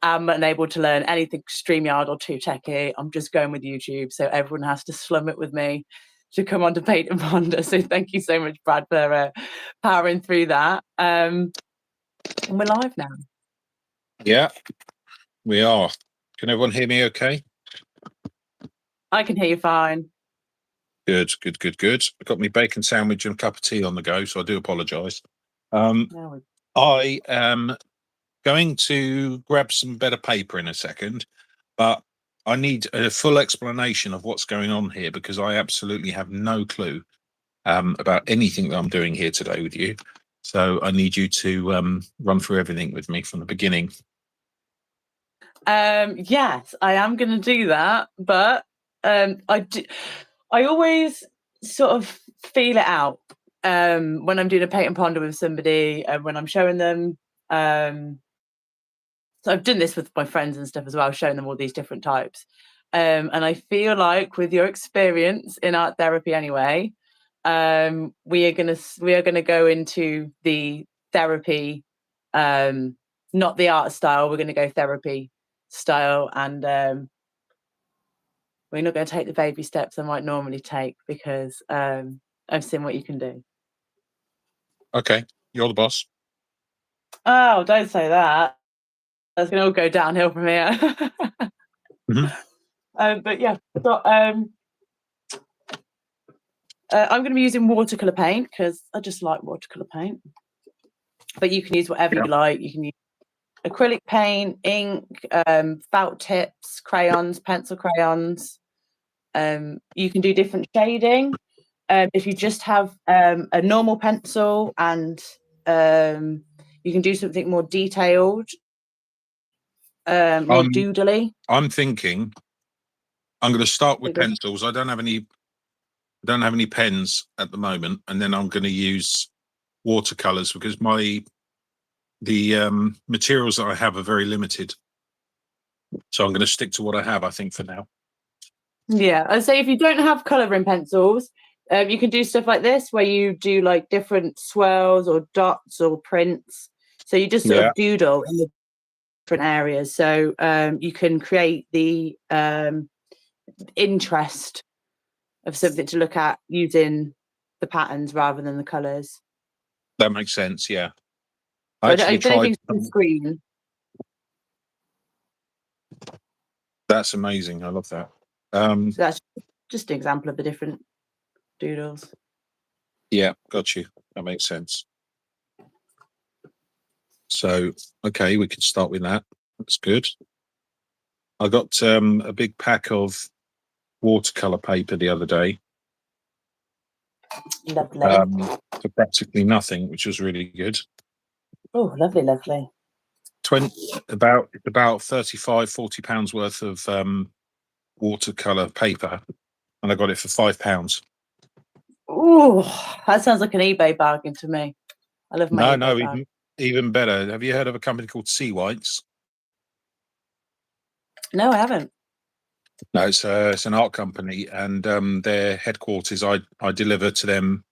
am unable to learn anything StreamYard or too techy. I'm just going with YouTube. So everyone has to slum it with me to come on to Paint and Ponder. So thank you so much, Brad, for powering through that. And we're live now. Yeah, we are. Can everyone hear me okay? I can hear you fine. Good. I've got my bacon sandwich and a cup of tea on the go, so I do apologise. I am going to grab some better paper in a second, but I need a full explanation of what's going on here because I absolutely have no clue about anything that I'm doing here today with you. So I need you to run through everything with me from the beginning. Yes, I am going to do that, but I always sort of feel it out when I'm doing a Paint and Ponder with somebody and when I'm showing them. So I've done this with my friends and stuff as well, showing them all these different types. And I feel like with your experience in art therapy anyway, we are gonna go into the therapy, not the art style. We're gonna go therapy style, and we're not going to take the baby steps I might normally take because I've seen what you can do. Okay, you're the boss. Oh, don't say that. That's going to all go downhill from here. But yeah, so, I'm going to be using watercolour paint because I just like watercolour paint. But you can use whatever you like. You can use acrylic paint, ink, felt tips, crayons, pencil crayons. You can do different shading. If you just have a normal pencil and you can do something more detailed, more doodly. I'm thinking I'm going to start with pencils. I don't have any pens at the moment, and then I'm going to use watercolors because the materials that I have are very limited. So I'm going to stick to what I have, I think, for now. Yeah, I'd say if you don't have colouring pencils, you can do stuff like this where you do like different swirls or dots or prints. So you just sort of doodle in the different areas. So you can create the interest of something to look at using the patterns rather than the colours. That makes sense, yeah. So I don't think it's on screen. That's amazing. I love that. So that's just an example of the different doodles. Yeah, got you. That makes sense. So, okay, we could start with that. That's good. I got a big pack of watercolor paper the other day. Lovely. For practically nothing, which was really good. Oh, lovely. About 35, 40 pounds worth of watercolor paper, and I got it for £5. Oh, that sounds like an eBay bargain to me. I love my eBay bag. Even better. Have you heard of a company called Sea Whites? No, I haven't. No, it's an art company, and their headquarters. I deliver to them,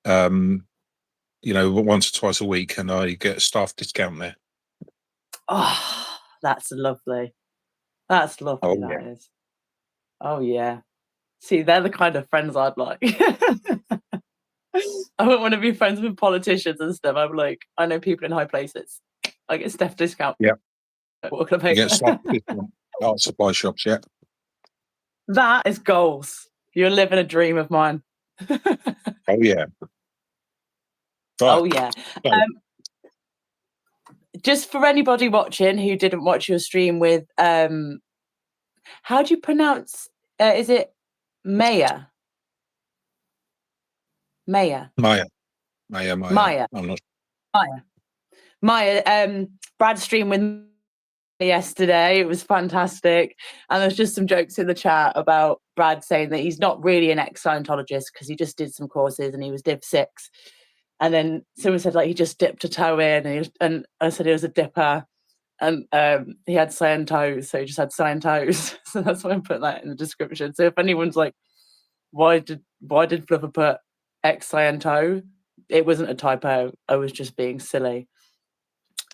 once or twice a week, and I get a staff discount there. Oh, that's lovely. That's lovely. Oh, that is. Oh yeah. See, they're the kind of friends I'd like. I wouldn't want to be friends with politicians and stuff. I'm like, I know people in high places. I get staff discount. Yeah. What can I pay? Get staff discount. Art supply shops, yeah. That is goals. You're living a dream of mine. Oh yeah. Oh yeah. Just for anybody watching who didn't watch your stream with, how do you pronounce? Is it Maya? Maya. I'm not. Maya. Brad streamed with me yesterday. It was fantastic, and there's just some jokes in the chat about Brad saying that he's not really an ex-Scientologist because he just did some courses and he was Div 6. And then someone said like he just dipped a toe in, and I said he was a dipper, and he had Scientoe, so he just had Scientoes. So that's why I put that in the description. So if anyone's like, why did Fluffer put ex-Scientoe? It wasn't a typo. I was just being silly.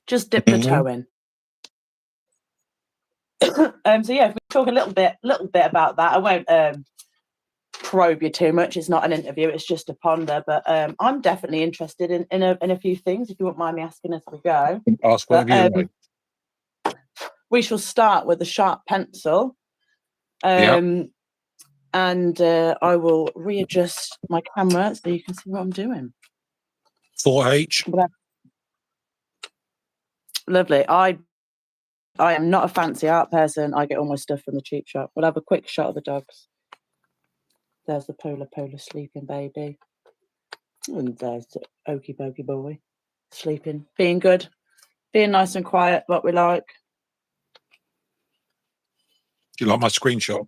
Just dipped a toe in. So yeah, if we talk a little bit about that, I won't probe you too much. It's not an interview, it's just a ponder. But I'm definitely interested in a few things, if you wouldn't mind me asking as we go. Ask whatever you like. We shall start with the sharp pencil. And I will readjust my camera so you can see what I'm doing. 4H. Lovely. I am not a fancy art person. I get all my stuff from the cheap shop. We'll have a quick shot of the dogs. There's the polar sleeping baby. And there's the okie pokey boy sleeping, being good, being nice and quiet, what we like. Do you like my screenshot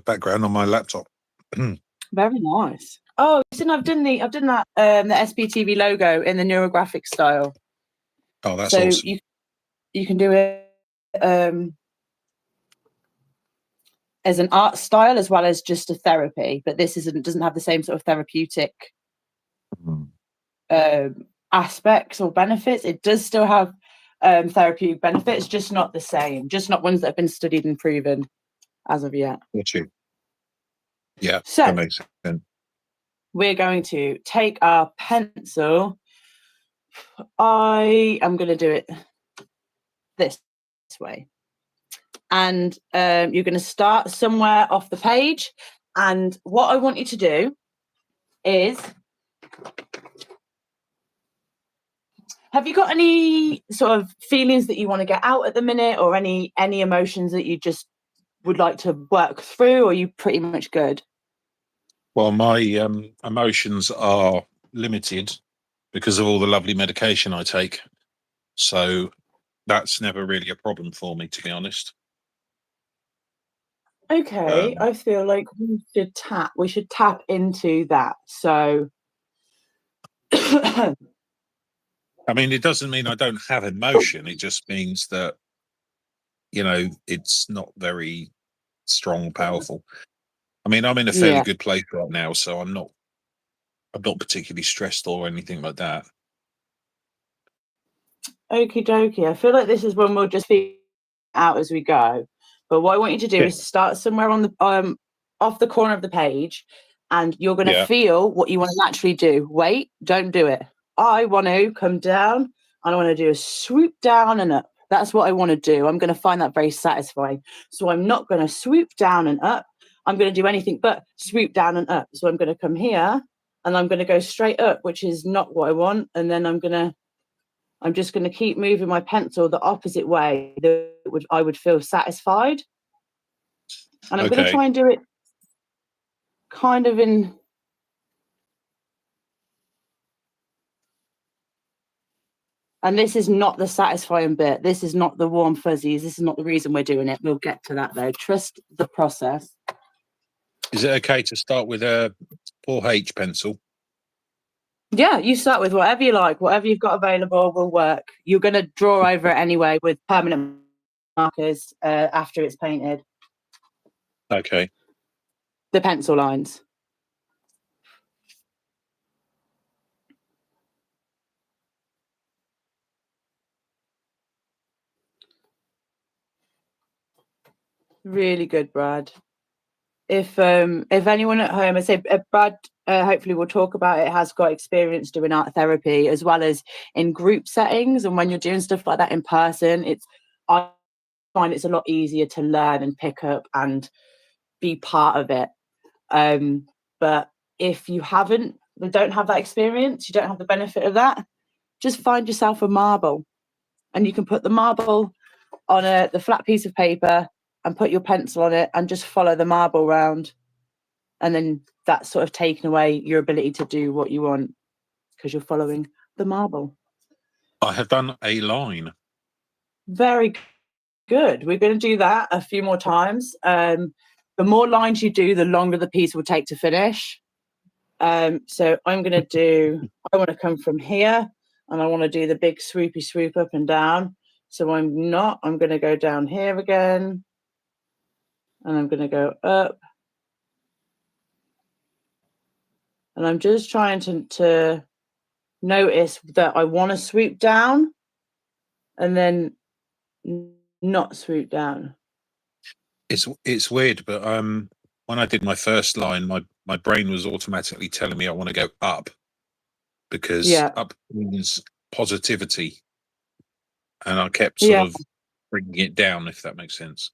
background on my laptop? Very nice. Oh, listen, I've done that the SBTV logo in the neurographic style. Oh, that's so awesome. You can do it as an art style as well as just a therapy, but this doesn't have the same sort of therapeutic aspects or benefits. It does still have therapeutic benefits, just not the same, just not ones that have been studied and proven as of yet. Yeah, so that makes sense. We're going to take our pencil. I am going to do it this way. And you're going to start somewhere off the page. And what I want you to do is, have you got any sort of feelings that you want to get out at the minute, or any emotions that you just would like to work through, or are you pretty much good? Well, my emotions are limited because of all the lovely medication I take. So that's never really a problem for me, to be honest. Okay, I feel like we should tap into that. So I mean, it doesn't mean I don't have emotion. It just means that, you know, it's not very strong, powerful. I mean, I'm in a fairly good place right now, so I'm not particularly stressed or anything like that. Okie dokie. I feel like this is when we'll just figure out as we go. But what I want you to do is start somewhere on the off the corner of the page, and you're going to feel what you want to naturally do. Wait, don't do it. I want to come down, and I want to do a swoop down and up. That's what I want to do. I'm going to find that very satisfying. So I'm not going to swoop down and up. I'm going to do anything but swoop down and up. So I'm going to come here, and I'm going to go straight up, which is not what I want. And then I'm just going to keep moving my pencil the opposite way that I would feel satisfied. And I'm going to try and do it kind of in... And this is not the satisfying bit. This is not the warm fuzzies. This is not the reason we're doing it. We'll get to that though. Trust the process. Is it okay to start with a 4H pencil? Yeah, you start with whatever you like. Whatever you've got available will work. You're going to draw over it anyway with permanent markers after it's painted. Okay. The pencil lines. Really good, Brad. If anyone at home, I say Brad, hopefully we'll talk about it, has got experience doing art therapy as well as in group settings, and when you're doing stuff like that in person, I find it's a lot easier to learn and pick up and be part of it. But if you don't have that experience, you don't have the benefit of that, just find yourself a marble, and you can put the marble on the flat piece of paper and put your pencil on it and just follow the marble round. And then that's sort of taken away your ability to do what you want because you're following the marble. I have done a line. Very good. We're going to do that a few more times. The more lines you do, the longer the piece will take to finish. So I'm going to I want to come from here and I want to do the big swoopy swoop up and down. So I'm going to go down here again. And I'm going to go up. And I'm just trying to notice that I want to swoop down and then not swoop down. It's weird, but when I did my first line, my brain was automatically telling me I want to go up because up means positivity, and I kept sort of bringing it down, if that makes sense.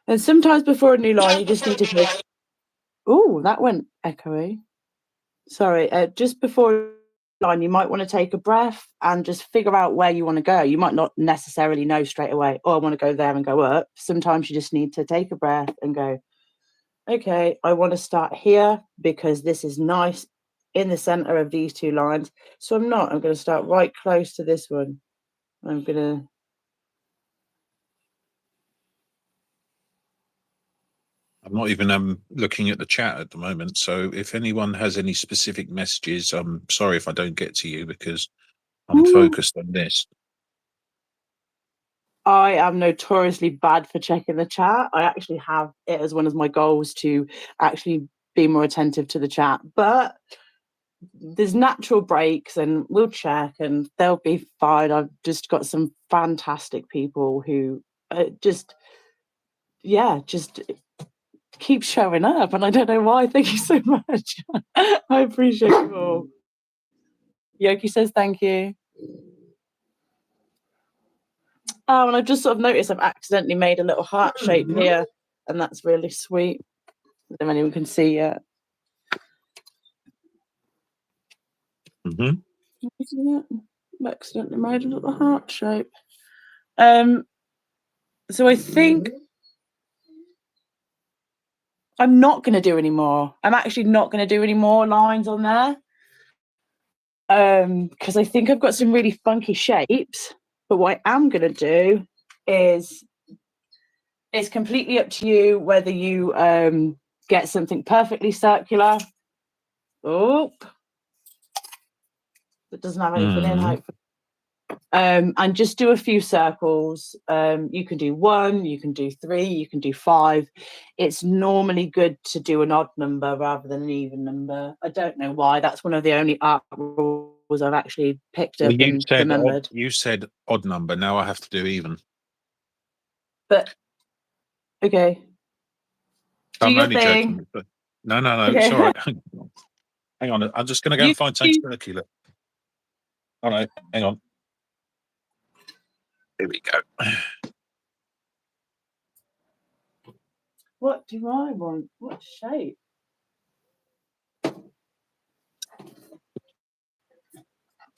And sometimes before a new line, you just need to go. Oh, that went echoey. Sorry. Just before a line, you might want to take a breath and just figure out where you want to go. You might not necessarily know straight away, oh, I want to go there and go up. Sometimes you just need to take a breath and go, okay, I want to start here because this is nice in the center of these two lines. So I'm going to start right close to this one. I'm not even looking at the chat at the moment. So if anyone has any specific messages, I'm sorry if I don't get to you because I'm focused on this. I am notoriously bad for checking the chat. I actually have it as one of my goals to actually be more attentive to the chat. But there's natural breaks and we'll check and they'll be fine. I've just got some fantastic people who just keep showing up, and I don't know why. Thank you so much. I appreciate you all. Yoki says thank you. Oh, and I've just sort of noticed I've accidentally made a little heart shape here, and that's really sweet. I don't know if anyone can see yet. Mm-hmm. Accidentally made a little heart shape. So I think I'm not going to do any more. I'm actually not going to do any more lines on there. Because I think I've got some really funky shapes. But what I am going to do is it's completely up to you whether you get something perfectly circular. Oh, that doesn't have anything in, hopefully. And just do a few circles. You can do 1, you can do 3, you can do 5. It's normally good to do an odd number rather than an even number. I don't know why. That's one of the only art rules I've actually picked up and remembered. You said odd number. Now I have to do even. But okay. I'm only joking. But no. Okay. It's all right. Hang on. I'm just going to go and find something circular. Oh no. Hang on. Here we go. What do I want? What shape?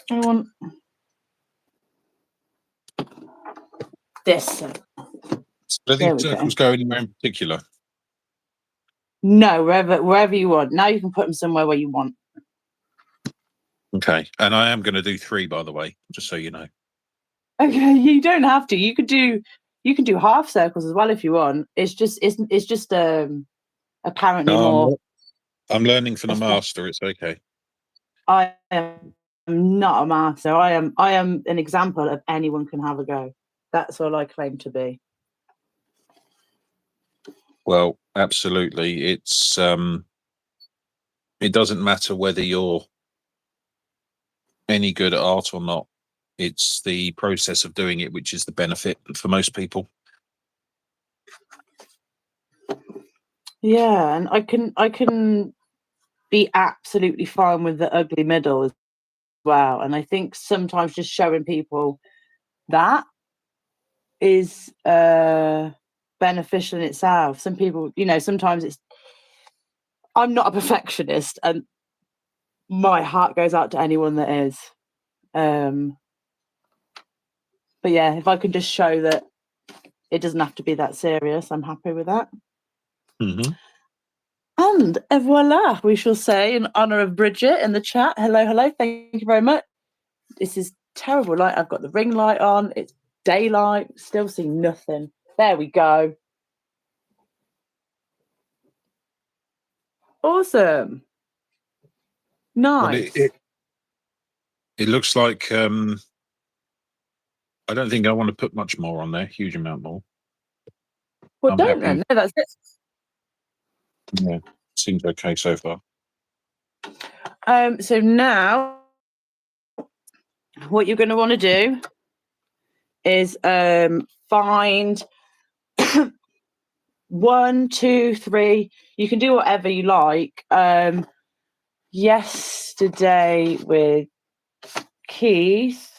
I want this. Do these circles go anywhere in particular? No, wherever you want. Now you can put them somewhere where you want. Okay, and I am going to do 3, by the way, just so you know. Okay, you don't have to. You can do half circles as well if you want. It's just apparently more. I'm learning from the master. It's okay. I am not a master. I am an example of anyone can have a go. That's all I claim to be. Well, absolutely. It's it doesn't matter whether you're any good at art or not. It's the process of doing it which is the benefit for most people. Yeah, and I can be absolutely fine with the ugly middle as well. And I think sometimes just showing people that is beneficial in itself. Some people, sometimes I'm not a perfectionist, and my heart goes out to anyone that is. But yeah, if I can just show that it doesn't have to be that serious, I'm happy with that. Mm-hmm. And voila, we shall say in honor of Bridget in the chat. Hello. Thank you very much. This is terrible light. I've got the ring light on. It's daylight. Still see nothing. There we go. Awesome. Nice. Well, it looks like I don't think I want to put much more on there. Huge amount more. Well, don't then. No, that's it. Yeah, seems okay so far. So now what you're going to want to do is find 1, 2, 3. You can do whatever you like. Yesterday with Keith.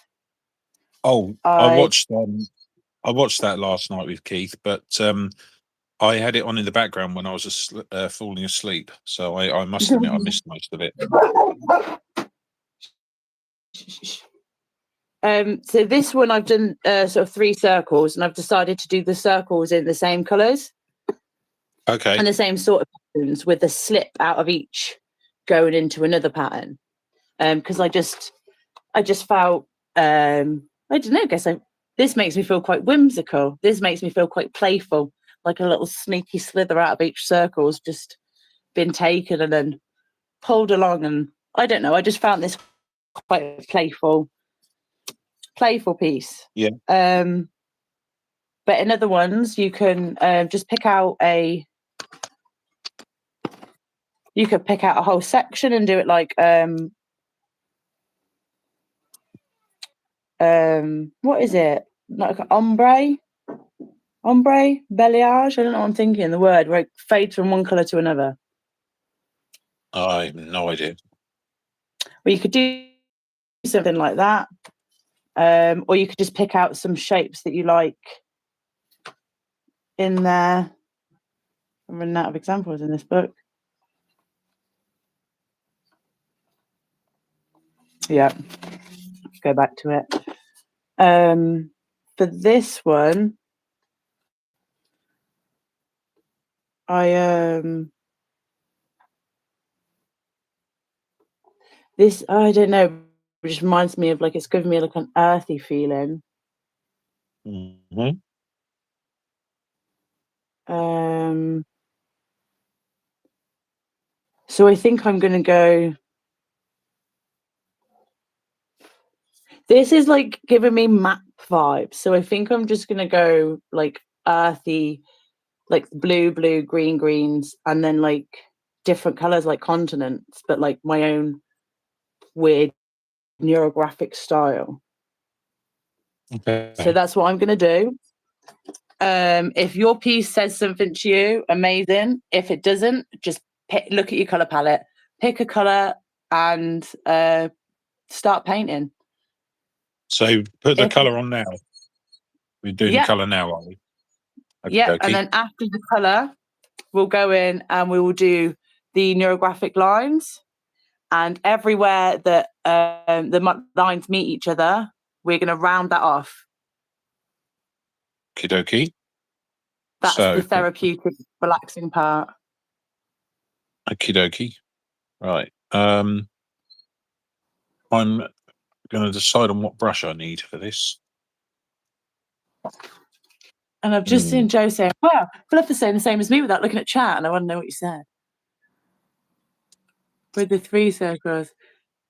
Oh, I watched that last night with Keith, but I had it on in the background when I was falling asleep. So I must admit I missed most of it. So this one I've done sort of 3 circles, and I've decided to do the circles in the same colours. Okay. And the same sort of patterns with a slip out of each going into another pattern. Because I just felt I don't know, this makes me feel quite whimsical. This makes me feel quite playful, like a little sneaky slither out of each circle's just been taken and then pulled along. And I don't know, I just found this quite a playful piece. Yeah. But in other ones, you can just pick out a whole section and do it like what is it? Like ombre balayage? I don't know what I'm thinking, the word where it fades from one colour to another. I have no idea. Well, you could do something like that. Or you could just pick out some shapes that you like in there. I'm running out of examples in this book. Yeah. Go back to it. For this one, this, I don't know, it just reminds me of, like, it's giving me like an earthy feeling. Mm-hmm. So I think I'm gonna go. This is like giving me map vibes, so I think I'm just gonna go like earthy, like blue, greens, and then like different colors like continents, but like my own weird neurographic style. Okay. So that's what I'm gonna do. If your piece says something to you, amazing. If it doesn't, just look at your color palette, pick a color, and start painting. So put the colour on now. We're doing colour now, are we? Yeah, and then after the colour, we'll go in and we will do the neurographic lines. And everywhere that the lines meet each other, we're going to round that off. Okie dokie. That's the therapeutic, relaxing part. Okie dokie. Right. I'm going to decide on what brush I need for this. And I've just seen Joe saying, "Wow, I love to say the same as me without looking at chat." And I want to know what you said. With the 3 circles,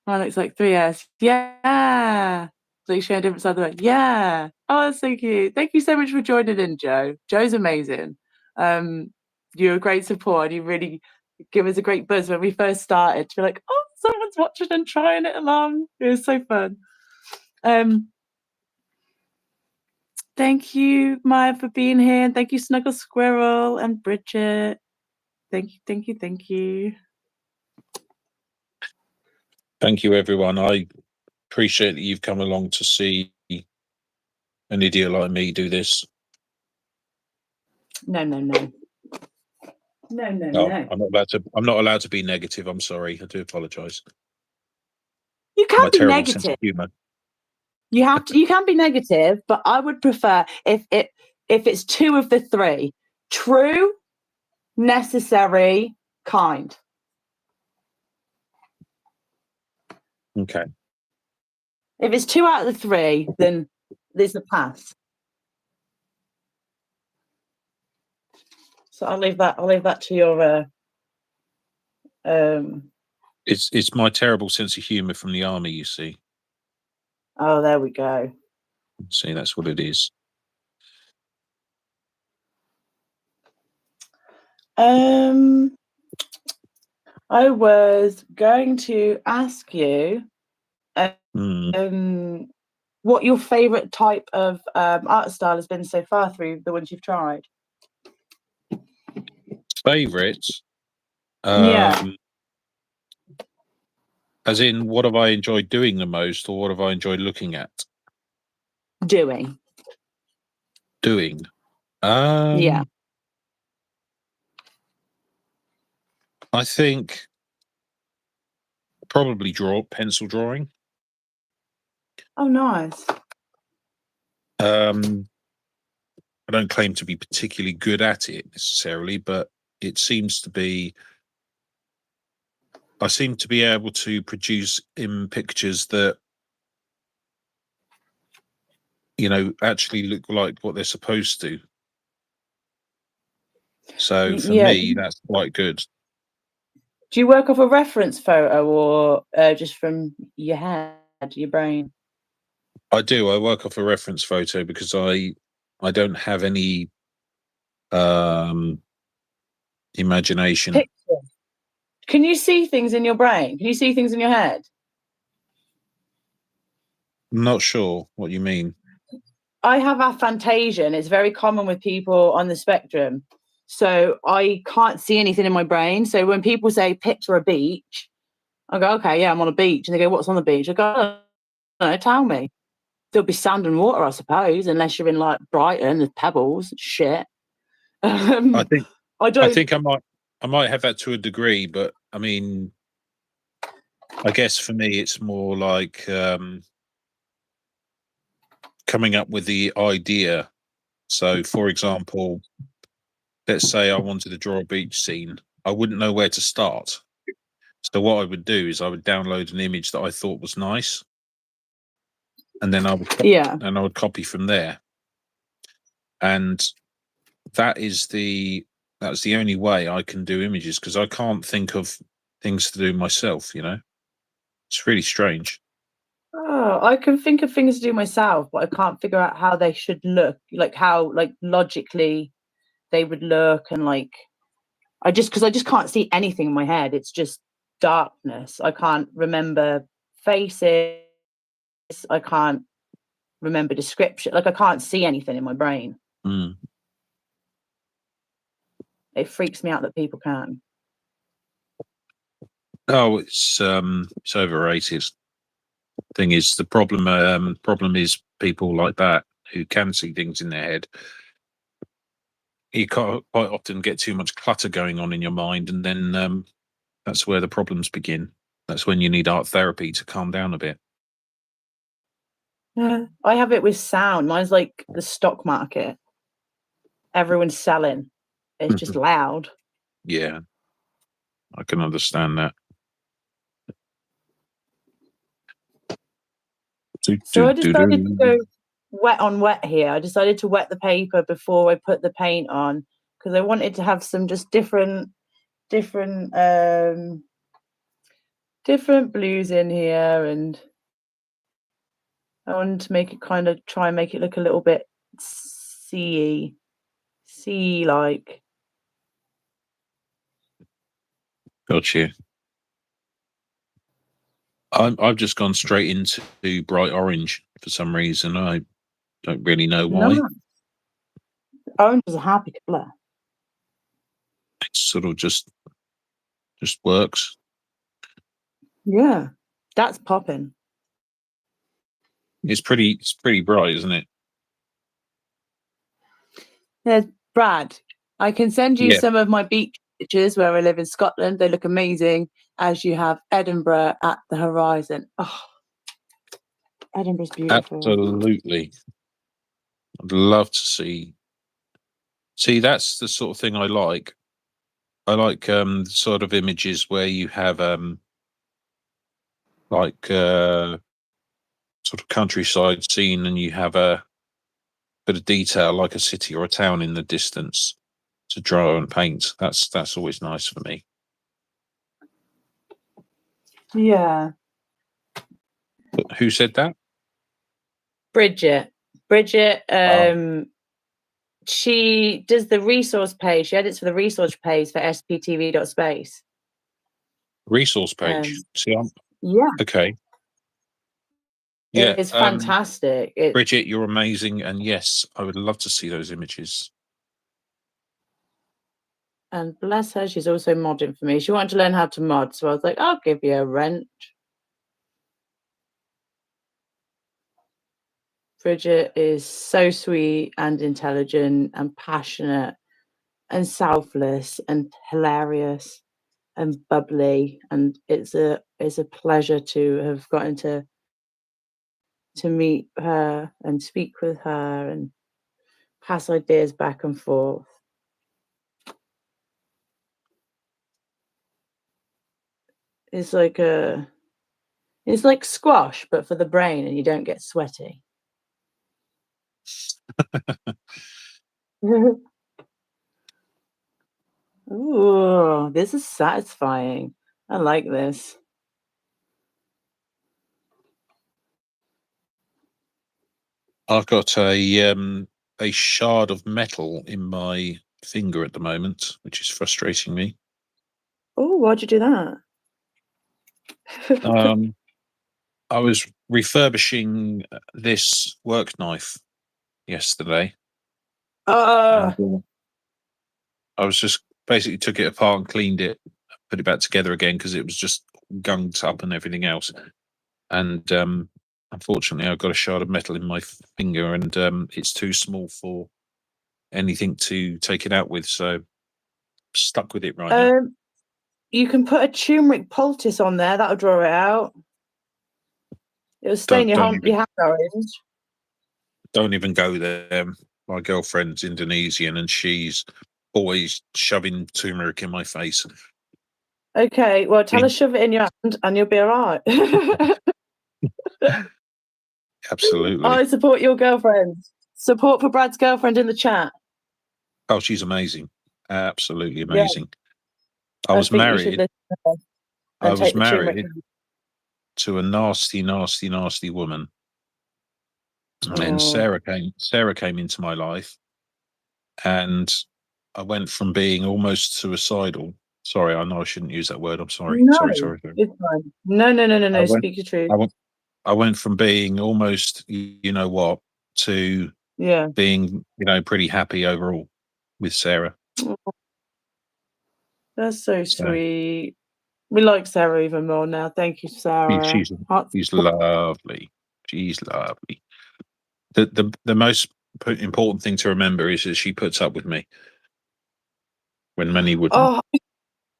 mine looks like 3 S. Yeah, like showing a different side of the way. Yeah. Oh, that's so cute. Thank you so much for joining in, Joe. Joe's amazing. You're a great support, and you really give us a great buzz when we first started. To be like, oh, someone's watching and trying it along. It was so fun. Thank you, Maya, for being here. And thank you, Snuggle Squirrel and Bridget. Thank you, thank you, thank you. Thank you, everyone. I appreciate that you've come along to see an idiot like me do this. No. I'm not allowed to be negative. I'm sorry. I do apologise. You can be terrible negative. Sense of humour. You can be negative, but I would prefer if it's 2 of the 3: true, necessary, kind. Okay. If it's 2 out of the 3, then there's a pass. So I'll leave that to your. It's my terrible sense of humour from the army. You see. Oh, there we go. See, that's what it is. I was going to ask you what your favorite type of art style has been so far through the ones you've tried? Favorites? Yeah. As in, what have I enjoyed doing the most, or what have I enjoyed looking at? Doing. Yeah. I think probably pencil drawing. Oh, nice. I don't claim to be particularly good at it necessarily, but it seems to be. I seem to be able to produce in pictures that, actually look like what they're supposed to. So for Yeah. me, that's quite good. Do you work off a reference photo or just from your head, your brain? I do. I work off a reference photo because I don't have any imagination. Picture. Can you see things in your brain? Can you see things in your head? I'm not sure what you mean. I have aphantasia, and it's very common with people on the spectrum. So I can't see anything in my brain. So when people say picture a beach, I go, okay, yeah, I'm on a beach. And they go, what's on the beach? I go, I don't know, tell me. There'll be sand and water, I suppose, unless you're in like Brighton, there's pebbles, shit. I think I I don't. think I might have that to a degree, but I mean, I guess for me, it's more like coming up with the idea. So, for example, let's say I wanted to draw a beach scene, I wouldn't know where to start. So, what I would do is I would download an image that I thought was nice, and then Yeah. I would copy from there. And that is that's the only way I can do images because I can't think of things to do myself. It's really strange. Oh, I can think of things to do myself, but I can't figure out how they should look, like how like logically they would look, and like I just can't see anything in my head. It's just darkness. I can't remember faces. I can't remember description. Like I can't see anything in my brain. Mm. It freaks me out that people can. Oh, it's overrated. Thing is, the problem is people like that who can see things in their head. You can't quite often get too much clutter going on in your mind, and then that's where the problems begin. That's when you need art therapy to calm down a bit. Yeah. I have it with sound. Mine's like the stock market. Everyone's selling. It's just loud. Yeah, I can understand that. So I decided to go wet on wet here. I decided to wet the paper before I put the paint on because I wanted to have some just different different blues in here, and I wanted to make it kind of try and make it look a little bit sea like. Got you. I've just gone straight into bright orange for some reason. I don't really know No, why. orange is a happy colour. It sort of just works. Yeah, that's popping. It's pretty bright, isn't it? Yeah, Brad, I can send you Yeah. some of my beach pictures where I live in Scotland. They look amazing as you have Edinburgh at the horizon. Oh, Edinburgh's beautiful. Absolutely. I'd love to see. See, that's the sort of thing I like. I like sort of images where you have like sort of countryside scene and you have a bit of detail like a city or a town in the distance to draw and paint. That's always nice for me. Yeah. But who said that? Bridget. Bridget, Oh, she does the resource page. She edits for the resource page for sptv.space. resource page. See, Yeah. okay. Yeah, It's fantastic. Bridget, you're amazing, and yes, I would love to see those images. And bless her, she's also modding for me. She wanted to learn how to mod, so I was like, I'll give you a wrench. Bridget is so sweet and intelligent and passionate and selfless and hilarious and bubbly, and it's a pleasure to have gotten to meet her and speak with her and pass ideas back and forth. It's like squash, but for the brain, and you don't get sweaty. Ooh, this is satisfying. I like this. I've got a shard of metal in my finger at the moment, which is frustrating me. Oh, why'd you do that? I was refurbishing this work knife yesterday. Uh, I was just basically took it apart and cleaned it, put it back together again because it was just gunked up and everything else. And unfortunately, I've got a shard of metal in my finger, and it's too small for anything to take it out with. So I'm stuck with it right now. you can put a turmeric poultice on there. That'll draw it out. It'll stain your hand orange. Don't even go there. My girlfriend's Indonesian, and she's always shoving turmeric in my face. Okay, well, tell her shove it in your hand, and you'll be all right. Absolutely. I support your girlfriend. Support for Brad's girlfriend in the chat. Oh, she's amazing. Absolutely amazing. Yeah. I was married. I was married to a nasty, nasty, nasty woman. And then Sarah came into my life, and I went from being almost suicidal. Sorry, I know I shouldn't use that word. I'm sorry. No, sorry. it's fine. No. Speak your truth. I went from being almost, you know what, to being, pretty happy overall with Sarah. That's so sweet. We like Sarah even more now. Thank you, Sarah. She's lovely. She's lovely. The most important thing to remember is that she puts up with me when many wouldn't. Oh,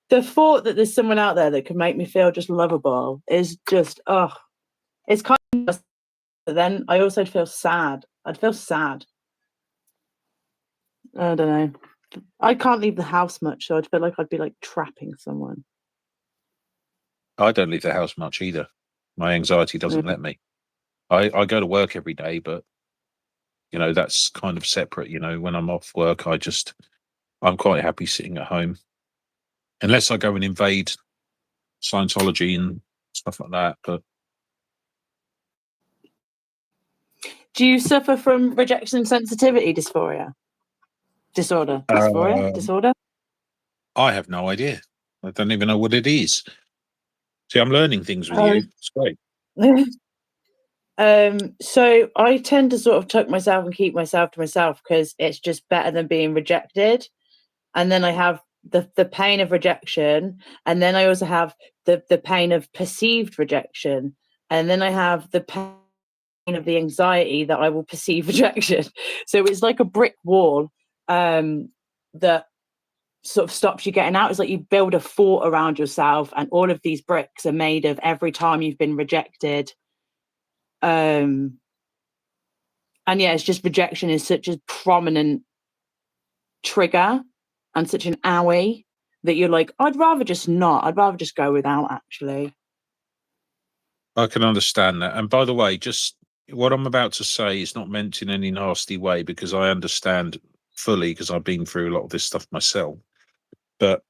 the thought that there's someone out there that can make me feel just lovable is just, it's kind of, but then I also feel sad. I'd feel sad. I don't know. I can't leave the house much, so I'd feel like I'd be like trapping someone. I don't leave the house much either. My anxiety doesn't let me. I go to work every day, but that's kind of separate. When I'm off work, I'm quite happy sitting at home, unless I go and invade Scientology and stuff like that. But do you suffer from rejection sensitivity disorder? Disorder. I have no idea. I don't even know what it is. See, I'm learning things with you. It's great. So I tend to sort of tuck myself and keep myself to myself because it's just better than being rejected. And then I have the pain of rejection, and then I also have the pain of perceived rejection, and then I have the pain of the anxiety that I will perceive rejection. So it's like a brick wall that sort of stops you getting out. It's like you build a fort around yourself, and all of these bricks are made of every time you've been rejected. And yeah, it's just rejection is such a prominent trigger and such an owie that you're like, I'd rather just go without, actually. I can understand that. And by the way, just what I'm about to say is not meant in any nasty way, because I understand fully, because I've been through a lot of this stuff myself. But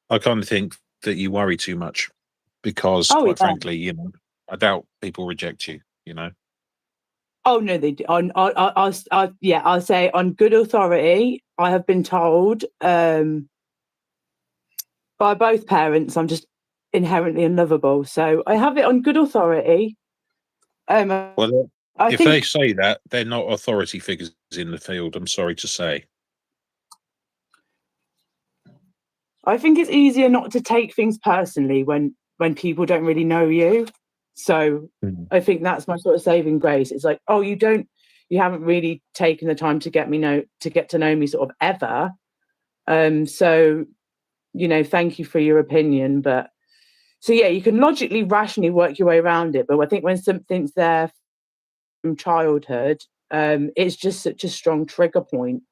I kind of think that you worry too much because, quite frankly, I doubt people reject you, Oh, no, they do. I'll say on good authority, I have been told by both parents I'm just inherently unlovable. So I have it on good authority. Well, I if they think say that, they're not authority figures in the field. I'm sorry to say. it's easier not to take things personally when people don't really know you. So I think that's my sort of saving grace. It's like, oh, you haven't really taken the time to get to know me sort of ever. So, thank you for your opinion. But so yeah, you can logically, rationally work your way around it. But I think when something's there from childhood, it's just such a strong trigger point.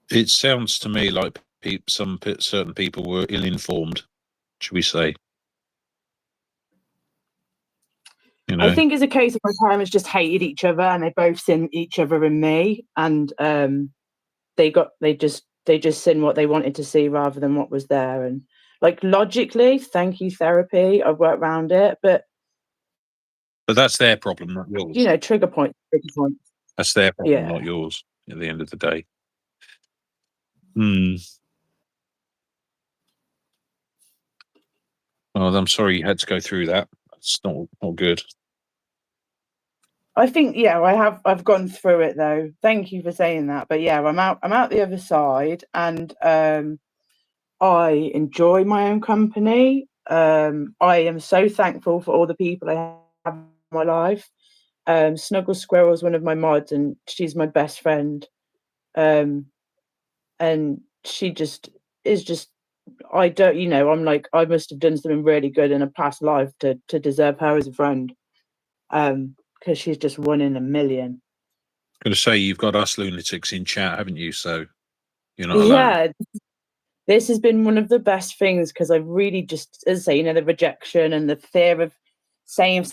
It sounds to me like certain people were ill-informed, should we say? I think it's a case of my parents just hated each other and they both seen each other in me, and they just seen what they wanted to see rather than what was there. And like logically, thank you therapy, I've worked around it, but that's their problem, not yours. Trigger points. That's their problem, Yeah. not yours. At the end of the day. Oh, I'm sorry you had to go through that. That's not good. I think I've gone through it though. Thank you for saying that. But yeah, I'm out the other side, and I enjoy my own company. I am so thankful for all the people I have in my life. Snuggle Squirrel is one of my mods, and she's my best friend. And she just is just, I don't, I'm like, I must have done something really good in a past life to deserve her as a friend. Because she's just one in a million. I'm going to say you've got us lunatics in chat, haven't you? So you're not alone. Yeah, this has been one of the best things because I really just, as I say, the rejection and the fear of saying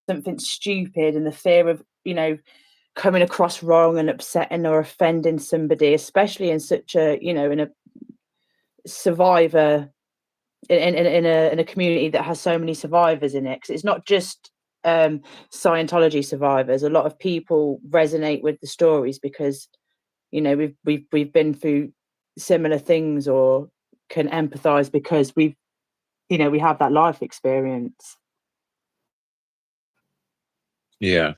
something stupid and the fear of, coming across wrong and upsetting or offending somebody, especially in such a, in a survivor, in a community that has so many survivors in it. Because it's not just Scientology survivors. A lot of people resonate with the stories because, we've been through similar things or can empathize because we have that life experience. Yeah.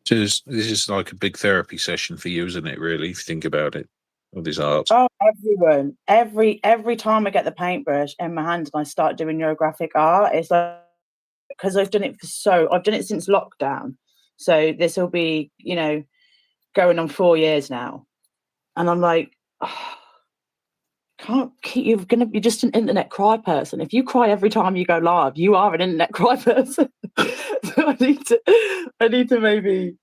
This is like a big therapy session for you, isn't it? Really, if you think about it, all these art. Oh, everyone! Every time I get the paintbrush in my hand and I start doing neurographic art, it's like, because I've done it since lockdown, so this will be going on 4 years now, and I'm like, oh, you're just an internet cry person. If you cry every time you go live, you are an internet cry person. So I need to maybe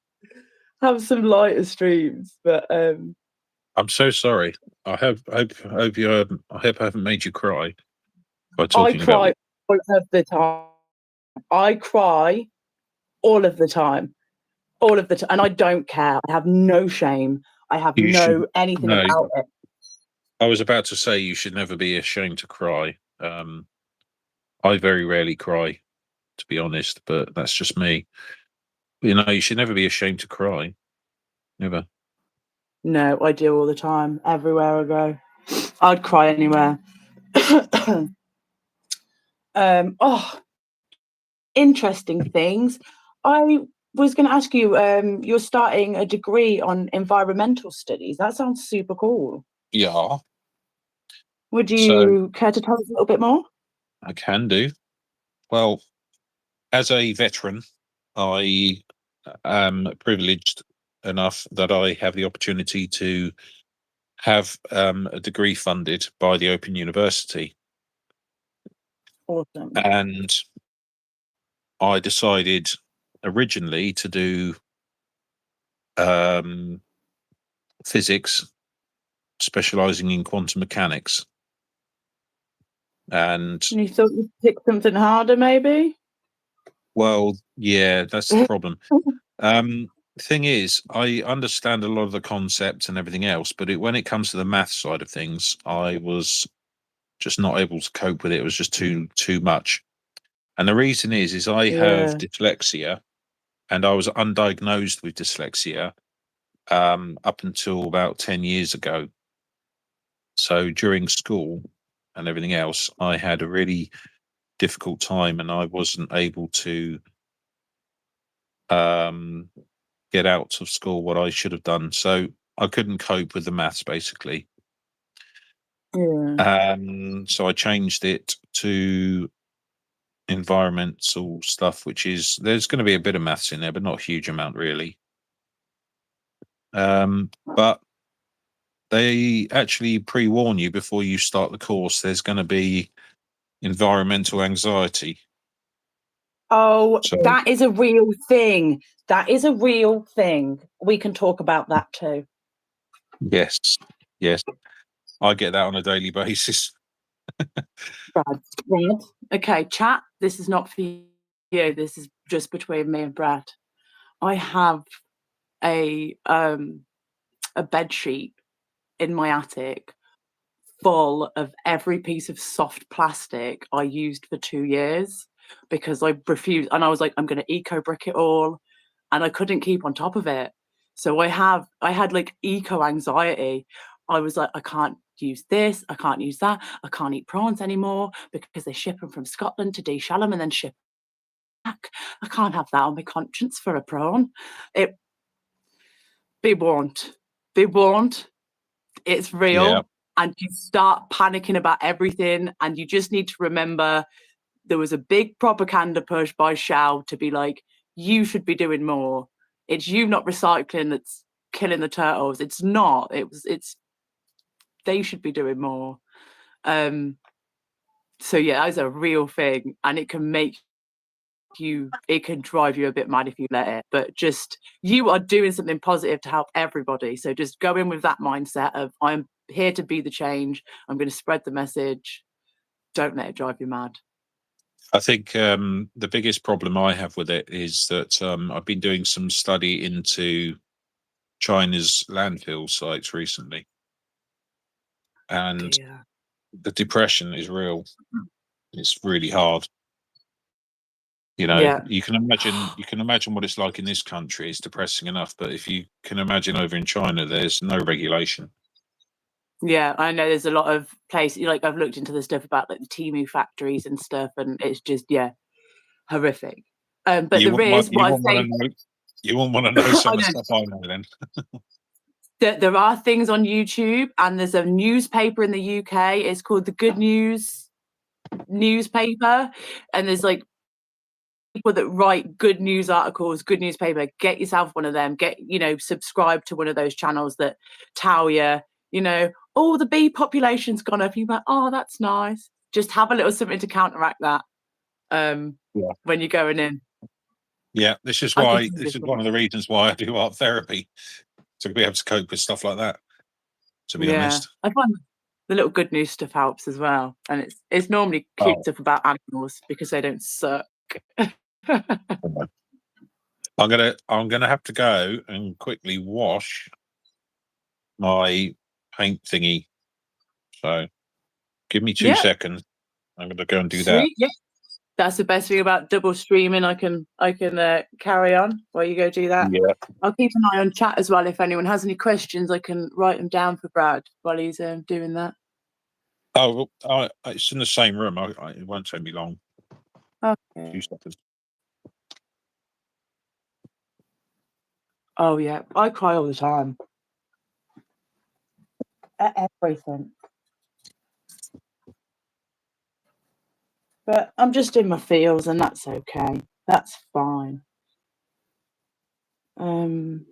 have some lighter streams, but I'm so sorry. I hope I haven't made you cry by talking I cry about all of the time. I cry all of the time, and I don't care. I have no shame. I have anything no. about it. I was about to say you should never be ashamed to cry. I very rarely cry, to be honest, but that's just me. You should never be ashamed to cry. Never. No, I do all the time, everywhere I go. I'd cry anywhere. Interesting things. I was going to ask you, you're starting a degree on environmental studies. That sounds super cool. Yeah. Would you care to tell us a little bit more? I can do. Well, as a veteran, I am privileged enough that I have the opportunity to have a degree funded by the Open University. Awesome. And I decided originally to do physics, specializing in quantum mechanics. And you thought you'd pick something harder, maybe? Well, yeah, that's the problem. Thing is, I understand a lot of the concepts and everything else, but when it comes to the math side of things, I was just not able to cope with it. It was just too much. And the reason is I have dyslexia, and I was undiagnosed with dyslexia up until about 10 years ago. So during school and everything else, I had a really difficult time, and I wasn't able to get out of school what I should have done. So I couldn't cope with the maths, basically. So I changed it to environmental stuff, which is, there's going to be a bit of maths in there, but not a huge amount, really. But they actually pre-warn you before you start the course, there's going to be environmental anxiety. Oh, so that is a real thing. That is a real thing. We can talk about that too. Yes. I get that on a daily basis. Brad. Okay, chat. This is not for you. This is just between me and Brad. I have a bed sheet in my attic full of every piece of soft plastic I used for 2 years because I refused, and I was like, I'm going to eco brick it all, and I couldn't keep on top of it. So I had like eco anxiety. I was like, I can't use this, I can't use that, I can't eat prawns anymore because they ship them from Scotland to deshell them and then ship back. I can't have that on my conscience for a prawn. Be warned. It's real. Yeah. And you start panicking about everything, and you just need to remember there was a big propaganda push by Shell to be like, you should be doing more. It's you not recycling that's killing the turtles. It's not. It's they should be doing more. So yeah, that's a real thing, and it can make it can drive you a bit mad if you let it, but just, you are doing something positive to help everybody. So just go in with that mindset of, I'm here to be the change, I'm going to spread the message. Don't let it drive you mad. I think the biggest problem I have with it is that I've been doing some study into China's landfill sites recently, and the depression is real. It's really hard. You know, you can imagine what it's like in this country. It's depressing enough, but if you can imagine over in China, there's no regulation. Yeah, I know there's a lot of places, like I've looked into the stuff about like the Temu factories and stuff, and it's just, horrific. But you there is what I say. You won't want to know some of the stuff I know then. There are things on YouTube, and there's a newspaper in the UK. It's called the Good News newspaper, and there's like people that write good news articles, good newspaper. Get yourself one of them. Subscribe to one of those channels that tell you, oh, the bee population's gone up. You're like, oh, that's nice. Just have a little something to counteract that when you're going in. Yeah, this is one of the reasons why I do art therapy, to be able to cope with stuff like that, to be honest. I find the little good news stuff helps as well, and it's normally cute stuff about animals because they don't suck. I'm gonna have to go and quickly wash my paint thingy, so give me 2 seconds. I'm gonna go and do that. Yeah, that's the best thing about double streaming. I can carry on while you go do that. Yeah, I'll keep an eye on chat as well. If anyone has any questions, I can write them down for Brad while he's doing that. Oh, it's in the same room. It won't take me long. Okay. 2 seconds. Oh yeah, I cry all the time at everything, but I'm just in my feels, and that's okay. That's fine. And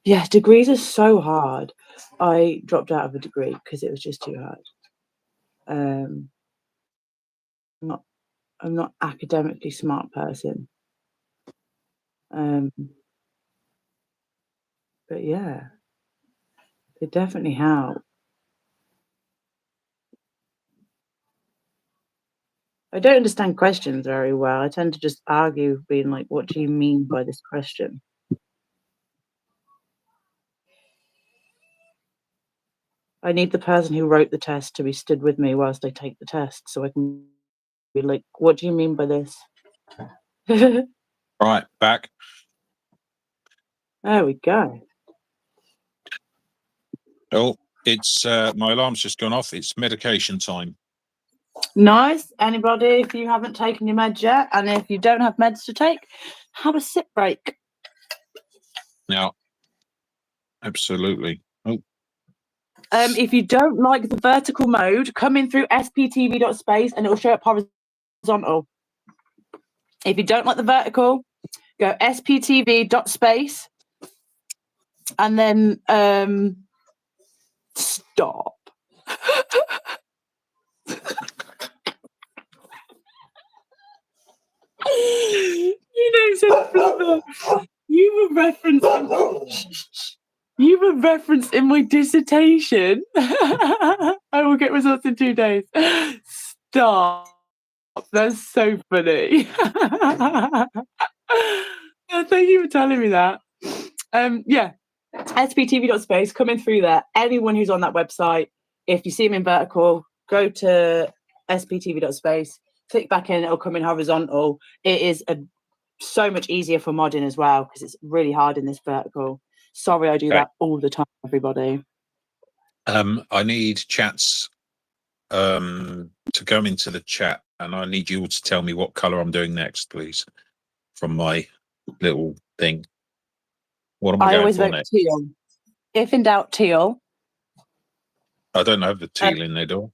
yeah, degrees are so hard. I dropped out of a degree because it was just too hard. I'm not academically smart person. But yeah, they definitely help. I don't understand questions very well. I tend to just argue, being like, what do you mean by this question? I need the person who wrote the test to be stood with me whilst I take the test, so I can be like, what do you mean by this? Right, back. There we go. Oh, it's my alarm's just gone off. It's medication time. Nice. Anybody, if you haven't taken your meds yet, and if you don't have meds to take, have a sip break. Now, absolutely. Oh, if you don't like the vertical mode, come in through sptv.space and it will show up horizontal. If you don't like the vertical, go sptv.space and then stop. You were referenced in my dissertation. I will get results in 2 days. Stop. That's so funny. Thank you for telling me that. Yeah, sptv.space, coming through there. Anyone who's on that website, if you see them in vertical, go to sptv.space, click back in, it'll come in horizontal. It is so much easier for modding as well because it's really hard in this vertical. Sorry, I do that all the time, everybody. I need chats to go into the chat, and I need you all to tell me what colour I'm doing next, please, from my little thing. What am I going for next? Teal. If in doubt, teal. I don't have the teal in there, do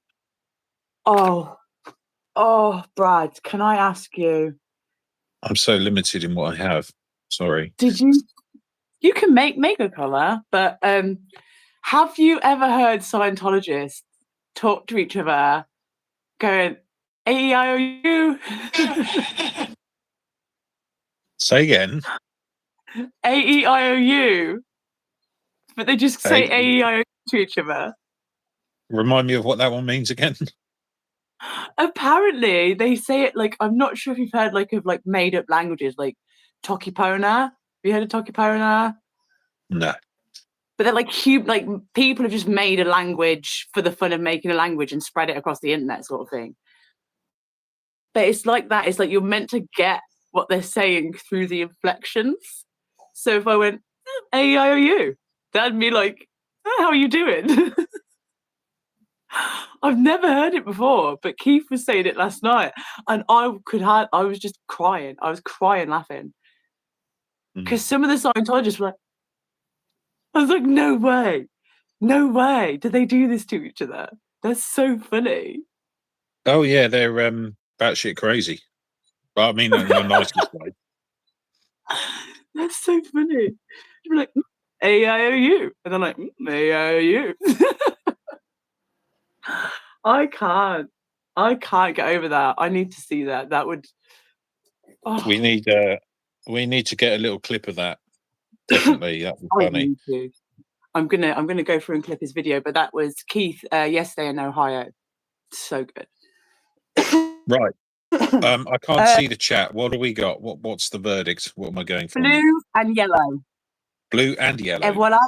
I? Brad, can I ask you? I'm so limited in what I have. Sorry. Did you? You can make a colour, but have you ever heard Scientologists talk to each other, going A-E-I-O-U? Say again. A-E-I-O-U. But they just say A-E-I-O-U to each other. Remind me of what that one means again. Apparently, they say it like, I'm not sure if you've heard like of like made up languages like Tokipona. Have you heard of Tokipona? No. But they're like people have just made a language for the fun of making a language and spread it across the internet, sort of thing. But it's like that. It's like you're meant to get what they're saying through the inflections. So if I went A-I-O-U, that'd be like, how are you doing? I've never heard it before, but Keith was saying it last night, and I was just crying. I was crying laughing because some of the Scientologists were like, I was like, no way, do they do this to each other? That's so funny. Oh yeah, they're batshit crazy. But I mean that in the nicest way. That's so funny. You're like A-I-O-U, and they're like A-I-O-U. I can't get over that. I need to see that. That would. Oh. We need to get a little clip of that. Definitely, that'd be funny. I'm gonna go through and clip his video, but that was Keith yesterday in Ohio. So good. Right. I can't see the chat. What do we got? What's the verdict? What am I going for? Blue and yellow. Blue and yellow. Voilà.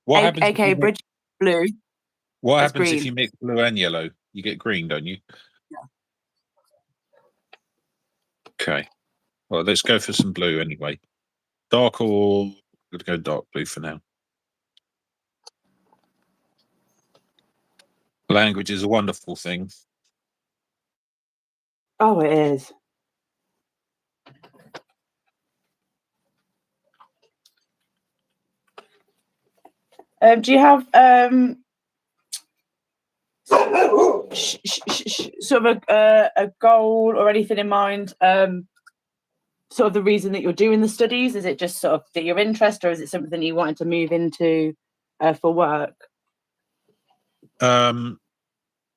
What happens? AKA bridge blue. What happens if you mix blue and yellow? You get green, don't you? Yeah. Okay. Well, let's go for some blue anyway. Dark or let's go dark blue for now. Language is a wonderful thing. Oh, it is. Do you have sort of a goal or anything in mind? Sort of the reason that you're doing the studies? Is it just sort of that your interest, or is it something you wanted to move into for work?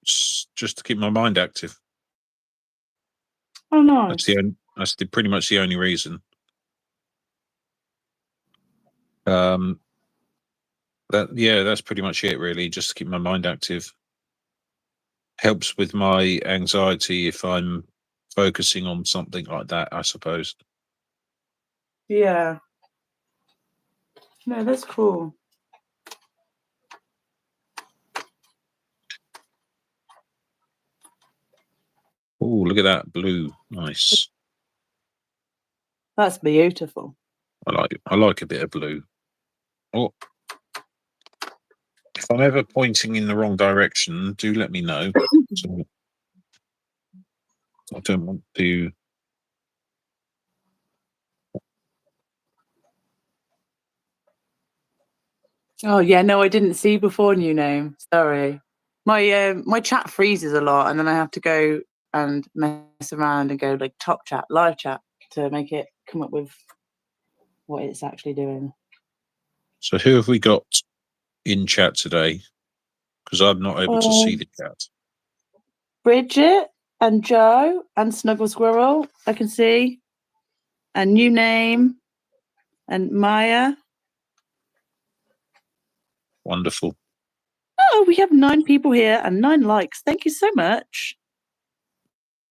Just to keep my mind active. Oh, nice. That's pretty much the only reason. That's pretty much it, really. Just to keep my mind active. Helps with my anxiety if I'm focusing on something like that, I suppose. Yeah. No, that's cool. Oh, look at that blue. Nice. That's beautiful. I like a bit of blue. Oh, if I'm ever pointing in the wrong direction, do let me know. So I don't want to. Oh yeah, no, I didn't see before new name. Sorry. My chat freezes a lot, and then I have to go and mess around and go like top chat, live chat to make it come up with what it's actually doing. So who have we got in chat today? Because I'm not able to see the chat. Bridget and Joe and Snuggle Squirrel, I can see. And new name and Maya. Wonderful. Oh, we have 9 people here and 9 likes. Thank you so much.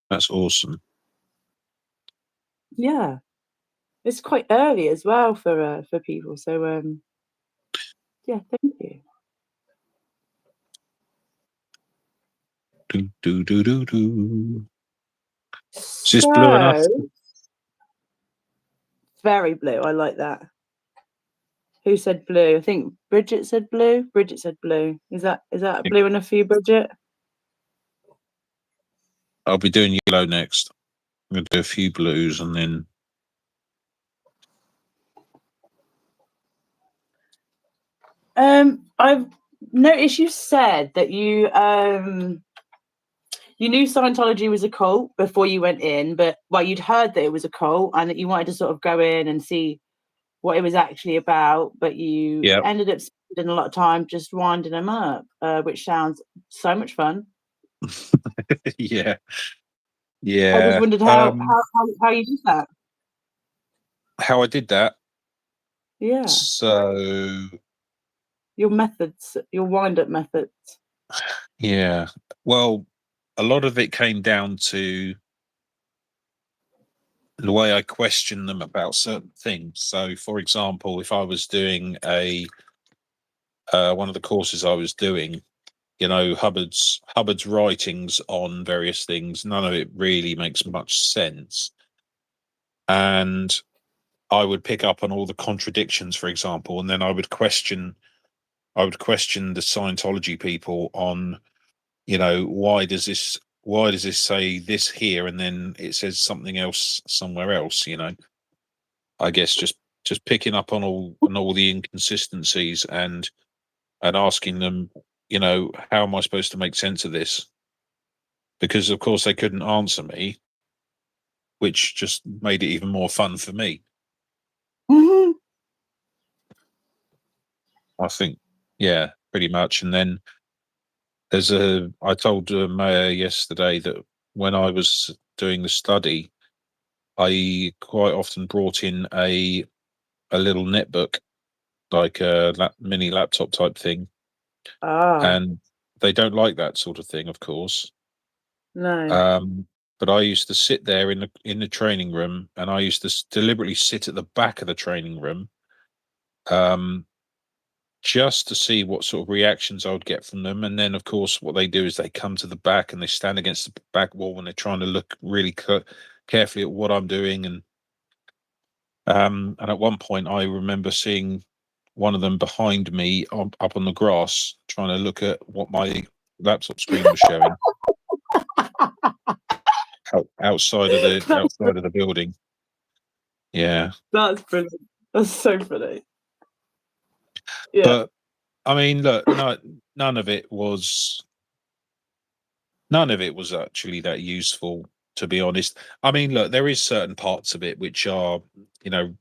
That's awesome. Yeah. It's quite early as well for people. So yeah, thank you. Do. Is this blue enough? Very blue. I like that. Who said blue? I think Bridget said blue. Bridget said blue. Is that blue enough for you, Bridget? I'll be doing yellow next. I'm going to do a few blues and then. I've noticed you said that you knew Scientology was a cult before you went in, but you'd heard that it was a cult and that you wanted to sort of go in and see what it was actually about, but you ended up spending a lot of time just winding them up, which sounds so much fun. Yeah. I just wondered how you did that. How I did that? Yeah. So your methods, your wind-up methods. Yeah. Well, a lot of it came down to the way I question them about certain things. So, for example, if I was doing one of the courses I was doing, you know, Hubbard's writings on various things, none of it really makes much sense. And I would pick up on all the contradictions, for example, and then I would question the Scientology people on, you know, why does this say this here and then it says something else somewhere else, you know? I guess just picking up on all the inconsistencies and asking them, you know, how am I supposed to make sense of this? Because of course they couldn't answer me, which just made it even more fun for me. Mm-hmm. I think, yeah, pretty much. And then I told Maya yesterday that when I was doing the study, I quite often brought in a little netbook, like a mini laptop type thing. And they don't like that sort of thing, of course. No. But I used to sit there in the training room, and I used to deliberately sit at the back of the training room, just to see what sort of reactions I would get from them. And then, of course, what they do is they come to the back and they stand against the back wall when they're trying to look really carefully at what I'm doing. And at one point, I remember seeing one of them behind me up on the grass, trying to look at what my laptop screen was showing. outside of the building. Yeah, that's brilliant. That's so funny. Yeah, but I mean, look, none of it was actually that useful, to be honest. I mean, look, there is certain parts of it which are, you know,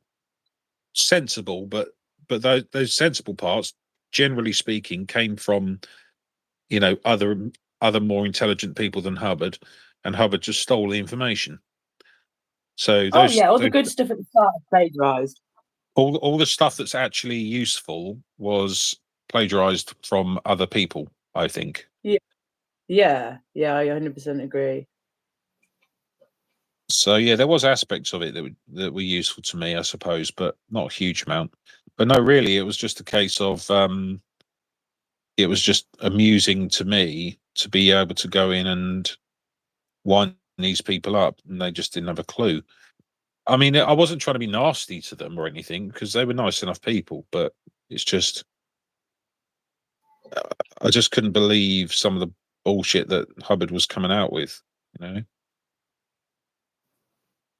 sensible, but those sensible parts, generally speaking, came from, you know, other more intelligent people than Hubbard, and Hubbard just stole the information. So all the good stuff at the start plagiarized. All the stuff that's actually useful was plagiarized from other people, I think. Yeah, I 100% agree. So yeah, there was aspects of it that were useful to me, I suppose, but not a huge amount. But no, really, it was just a case of it was just amusing to me to be able to go in and wind these people up, and they just didn't have a clue. I mean, I wasn't trying to be nasty to them or anything, because they were nice enough people, but it's just, I just couldn't believe some of the bullshit that Hubbard was coming out with, you know?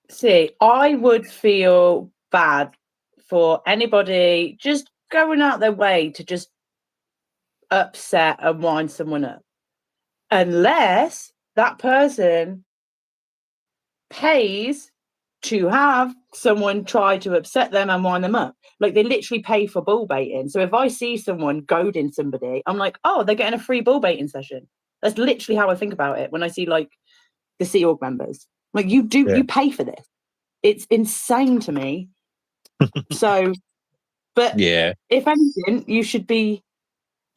See, I would feel bad for anybody just going out their way to just upset and wind someone up, unless that person pays to have someone try to upset them and wind them up. Like, they literally pay for bull baiting. So if I see someone goading somebody, I'm like, oh, they're getting a free bull baiting session. That's literally how I think about it when I see like the Sea Org members. Like, you pay for this. It's insane to me. So, but Yeah. if anything, you should be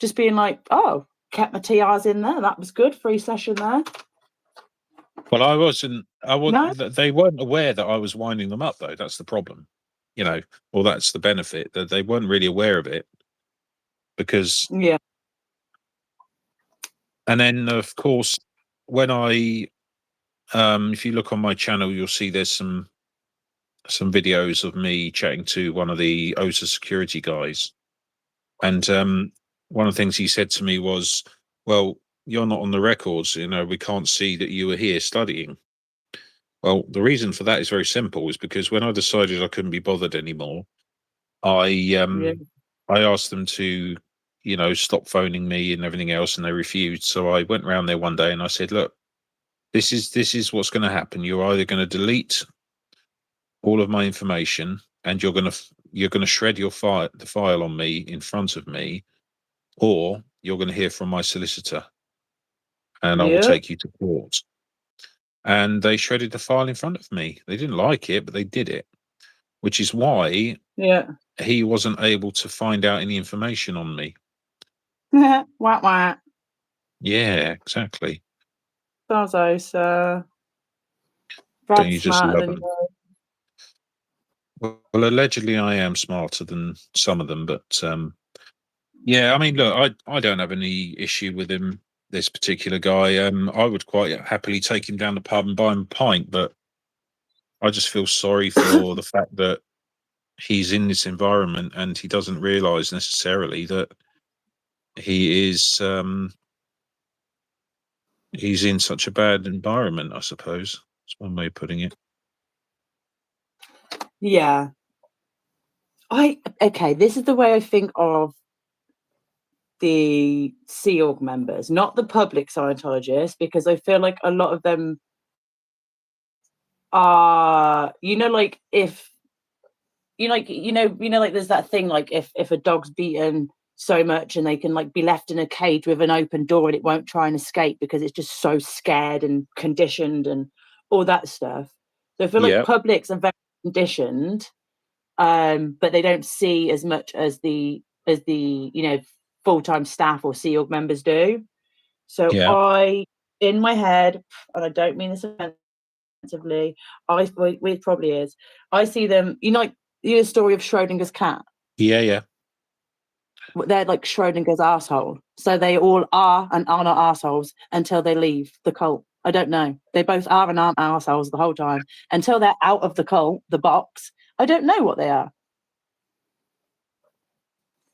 just being like, oh, kept my TRs in there. That was good. Free session there. Well, I wasn't. No? They weren't aware that I was winding them up, though. That's the problem, you know. Well, that's the benefit, that they weren't really aware of it, because. Yeah. And then, of course, when if you look on my channel, you'll see there's some videos of me chatting to one of the OSA security guys, and one of the things he said to me was, "Well, you're not on the records. You know, we can't see that you were here studying." Well, the reason for that is very simple. Is because when I decided I couldn't be bothered anymore, I asked them to, stop phoning me and everything else, and they refused. So I went round there one day and I said, "Look, this is what's going to happen. You're either going to delete all of my information, and you're going to shred the file on me in front of me, or you're going to hear from my solicitor, and I will take you to court." And they shredded the file in front of me. They didn't like it, but they did it, which is why he wasn't able to find out any information on me. Wah, wah. Yeah, exactly. Brazos, Don't Brad's you just smarter love than them? you. Well, allegedly I am smarter than some of them, but yeah, I mean, look, I don't have any issue with him, this particular guy. I would quite happily take him down the pub and buy him a pint, but I just feel sorry for the fact that he's in this environment and he doesn't realise necessarily that he is he's in such a bad environment, I suppose. That's one way of putting it. Yeah. Okay, this is the way I think of the Sea Org members, not the public Scientologists, because I feel like a lot of them are, like, if like there's that thing, like, if a dog's beaten so much and they can like be left in a cage with an open door and it won't try and escape because it's just so scared and conditioned and all that stuff. So I feel like publics are very conditioned, but they don't see as much as the full-time staff or Sea Org members do. So in my head, and I don't mean this offensively, it probably is, I see them, like the story of Schrodinger's cat. Yeah. They're like Schrodinger's asshole. So they all are and are not assholes until they leave the cult. I don't know. They both are and aren't assholes the whole time. Until they're out of the cult, the box, I don't know what they are.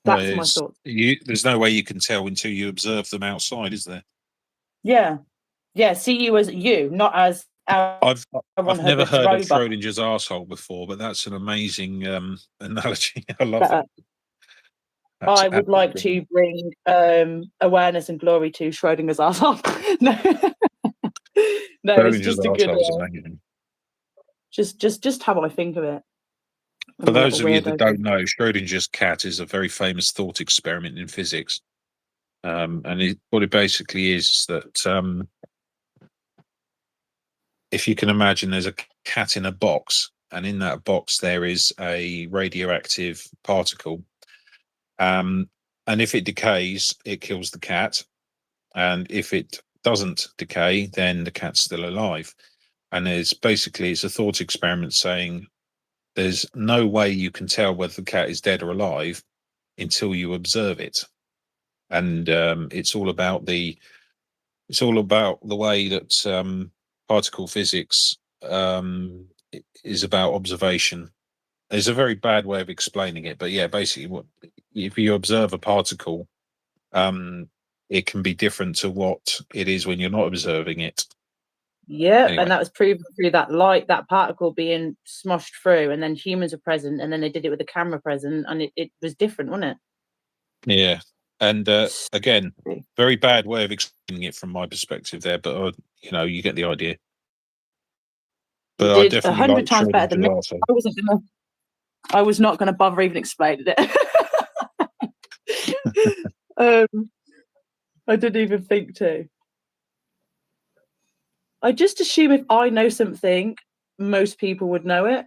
That's my thoughts. There's no way you can tell until you observe them outside, is there? Yeah. See you as you, not as I've never heard of Schrodinger's arsehole before, but that's an amazing analogy. I love it. I would like to bring awareness and glory to Schrodinger's arsehole. No, it's just a good one. Just how I think of it. For those of you that don't know, Schrodinger's cat is a very famous thought experiment in physics. And what it basically is that if you can imagine there's a cat in a box, and in that box there is a radioactive particle. And if it decays, it kills the cat. And if it doesn't decay, then the cat's still alive. And it's a thought experiment saying there's no way you can tell whether the cat is dead or alive until you observe it. And it's all about the way that particle physics is about observation. There's a very bad way of explaining it, but yeah, basically, if you observe a particle, it can be different to what it is when you're not observing it. Yeah, Anyway. and that was proven through that light, that particle being smoshed through, and then humans were present, and then they did it with the camera present, and it was different, wasn't it? Yeah, and again, very bad way of explaining it from my perspective there, but you get the idea. But you did 100 times better than me. I was not going to bother even explaining it. I didn't even think to. I just assume if I know something, most people would know it.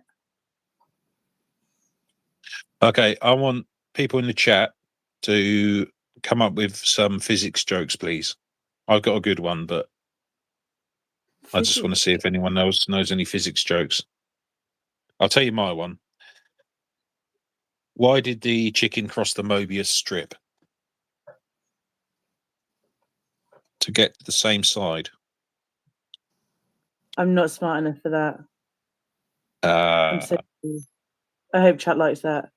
Okay, I want people in the chat to come up with some physics jokes, please. I've got a good one, but I just want to see if anyone knows any physics jokes. I'll tell you my one. Why did the chicken cross the Mobius strip? To get the same side. I'm not smart enough for that. I hope chat likes that.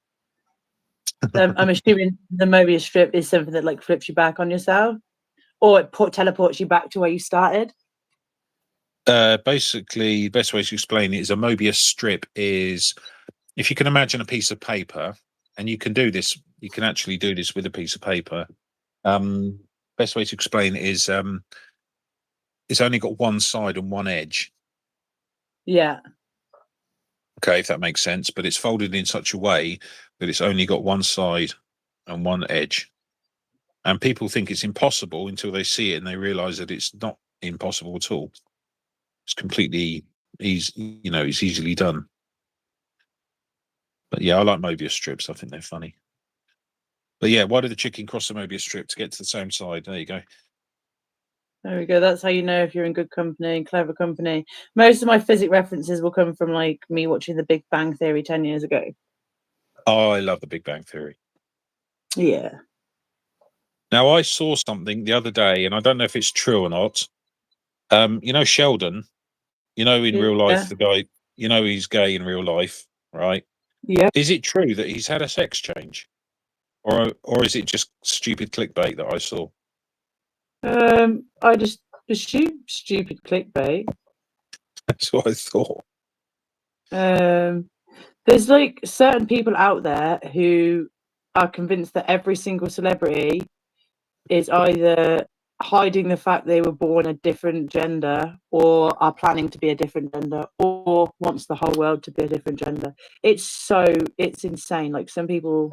I'm assuming the Mobius strip is something that like flips you back on yourself, or it teleports you back to where you started. Basically, the best way to explain it is a Mobius strip is, if you can imagine a piece of paper, and you can do this, you can actually do this with a piece of paper. Best way to explain it is it's only got one side and one edge. Yeah. Okay, if that makes sense, but it's folded in such a way that it's only got one side and one edge. And people think it's impossible until they see it and they realize that it's not impossible at all. It's completely easy, it's easily done. But yeah, I like Mobius strips. I think they're funny. But yeah, why did the chicken cross the Mobius strip? To get to the same side. There you go. There we go. That's how you know if you're in good company, clever company. Most of my physics references will come from like me watching The Big Bang Theory 10 years ago. Oh, I love The Big Bang Theory. Yeah. Now, I saw something the other day, and I don't know if it's true or not. Sheldon, in real life, the guy, he's gay in real life, right? Yeah. Is it true that he's had a sex change? Or is it just stupid clickbait that I saw? I just assume stupid clickbait. That's what I thought. There's like certain people out there who are convinced that every single celebrity is either hiding the fact they were born a different gender, or are planning to be a different gender, or wants the whole world to be a different gender. It's insane. Like, some people,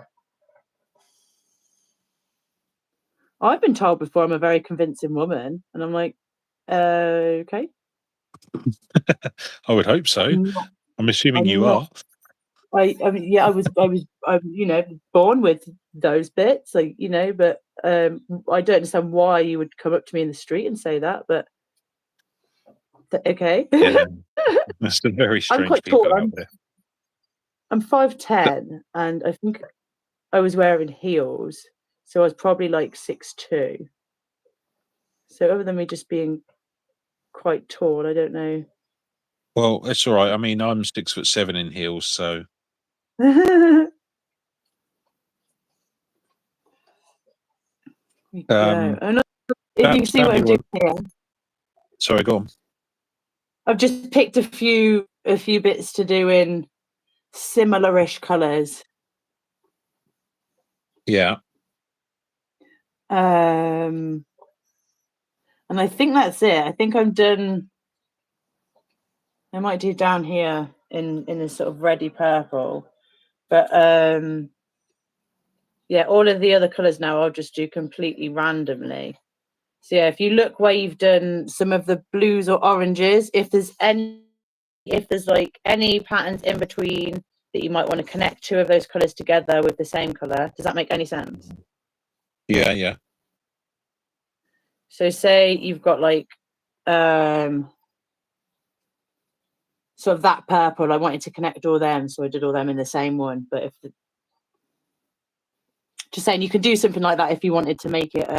I've been told before I'm a very convincing woman, and I'm like, okay. I would hope so. I'm assuming you are. I mean, yeah, I was, born with those bits, like, but I don't understand why you would come up to me in the street and say that, but okay. Yeah, that's the very strange people out there. I'm 5'10", and I think I was wearing heels, so I was probably like 6'2". So other than me just being quite tall, I don't know. Well, that's all right. I mean, I'm 6'7" in heels, so. If you see what I'm doing here. Sorry, go on. I've just picked a few bits to do in similar-ish colours. Yeah. And I think that's it. I think I'm done. I might do down here in a sort of reddy purple, but yeah, all of the other colours now I'll just do completely randomly. So yeah, if you look where you've done some of the blues or oranges, if there's like any patterns in between that you might want to connect two of those colours together with the same colour, does that make any sense? Yeah. So say you've got like sort of that purple, I wanted to connect all them, so I did all them in the same one. But just saying, you could do something like that if you wanted to make it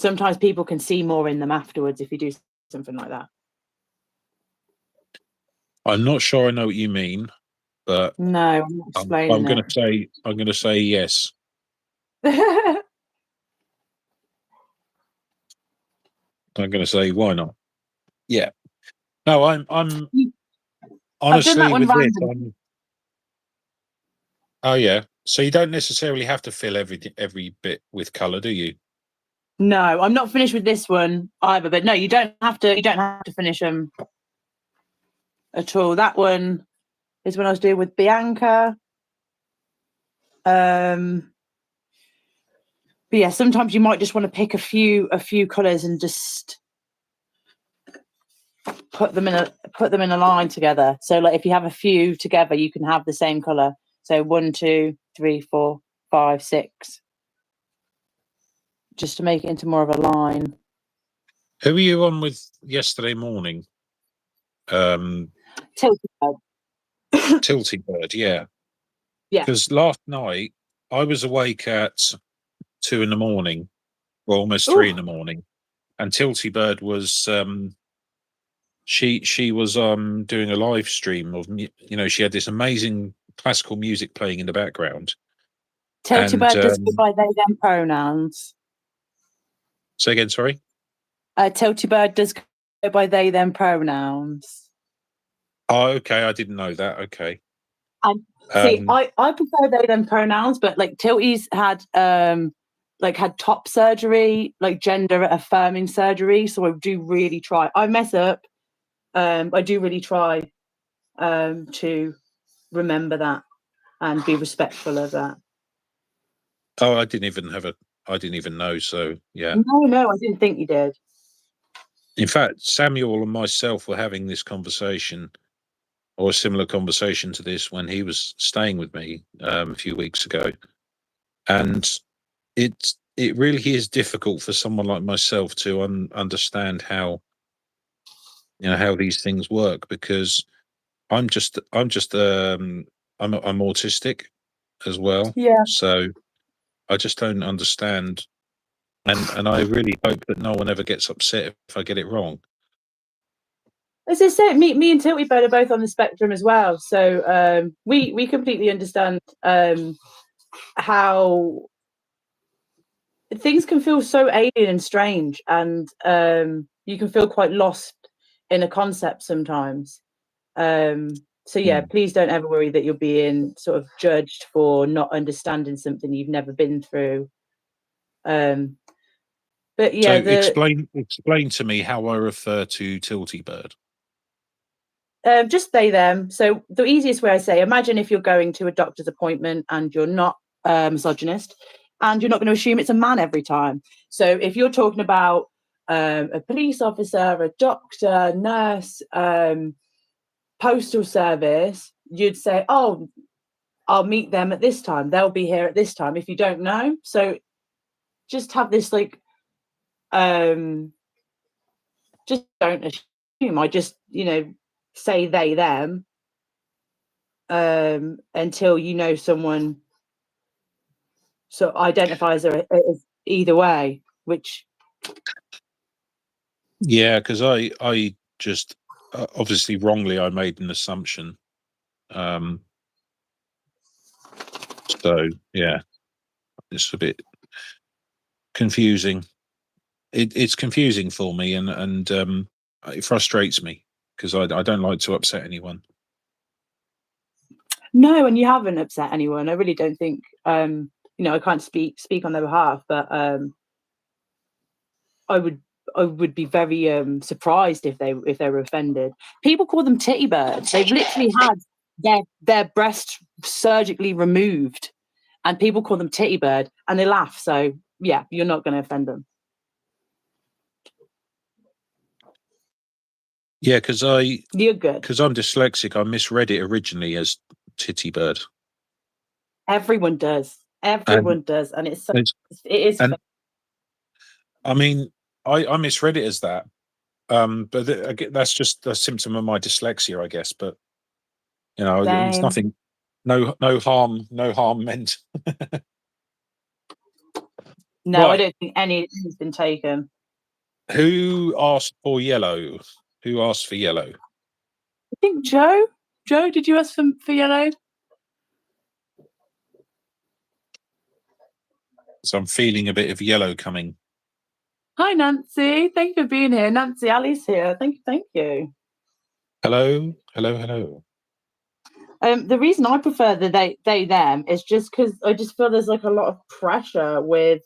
sometimes people can see more in them afterwards if you do something like that. I'm not sure I know what you mean, but no, I'm not explaining I'm going to say yes. I'm going to say why not? Yeah. No, I'm honestly I've done that one with this. Oh yeah. So you don't necessarily have to fill every bit with color, do you? No, I'm not finished with this one either. But no, you don't have to. You don't have to finish them at all. That one is when I was doing with Bianca. But yeah, sometimes you might just want to pick a few colours and just put them in a line together. So like if you have a few together, you can have the same colour. So 1, 2, 3, 4, 5, 6. Just to make it into more of a line. Who were you on with yesterday morning? Tilty Bird. Tilty Bird, yeah. Yeah. Because last night I was awake at 2 in the morning, well, almost 3 in the morning, and Tilty Bird was she was doing a live stream of, you know, she had this amazing classical music playing in the background. Tilty Bird does go by they them pronouns. Say again, sorry. Tilty Bird does go by they them pronouns. Oh, okay. I didn't know that. Okay. And see, I prefer they them pronouns, but like Tilty's had had top surgery, like gender affirming surgery. So I do really try. I mess up. I do really try to remember that and be respectful of that. Oh, I didn't even know. So yeah. No, I didn't think you did. In fact, Samuel and myself were having this conversation, or a similar conversation to this, when he was staying with me a few weeks ago, and it really is difficult for someone like myself to understand how, you know, how these things work, because I'm autistic as well. Yeah. So I just don't understand, and I really hope that no one ever gets upset if I get it wrong. As I say, me and Tilty Bird are both on the spectrum as well. So we completely understand how things can feel so alien and strange, and you can feel quite lost in a concept sometimes. So yeah, please don't ever worry that you're being sort of judged for not understanding something you've never been through. But yeah, so explain to me how I refer to Tilty Bird. Just they them. So the easiest way I say, imagine if you're going to a doctor's appointment and you're not a misogynist, and you're not going to assume it's a man every time. So if you're talking about a police officer, a doctor, nurse, postal service, you'd say, oh, I'll meet them at this time. They'll be here at this time. If you don't know, so just have this like, just don't assume. I just, say they them until you know someone so identifies as either way, which Yeah, because I just obviously wrongly I made an assumption. So yeah, it's a bit confusing. It's confusing for me, and it frustrates me because I don't like to upset anyone. no, and you haven't upset anyone. I really don't think I can't speak on their behalf, but I would be very surprised if they were offended. People call them titty birds. They've literally had their breast surgically removed, and people call them titty bird, and they laugh. So yeah, you're not going to offend them. Yeah, because you're good. Because I'm dyslexic, I misread it originally as titty bird. Everyone does. Everyone does, and it is. And I mean, I misread it as that. But that's just a symptom of my dyslexia, I guess. But you know, it's nothing. No harm meant. No, Right. I don't think any has been taken. Who asked for yellow? Who asked for yellow? I think Joe. Joe, did you ask for yellow? So I'm feeling a bit of yellow coming. Hi, Nancy. Thank you for being here. Nancy, Ali's here. Thank you. Hello, hello, hello. The reason I prefer the they them is just because I just feel there's like a lot of pressure with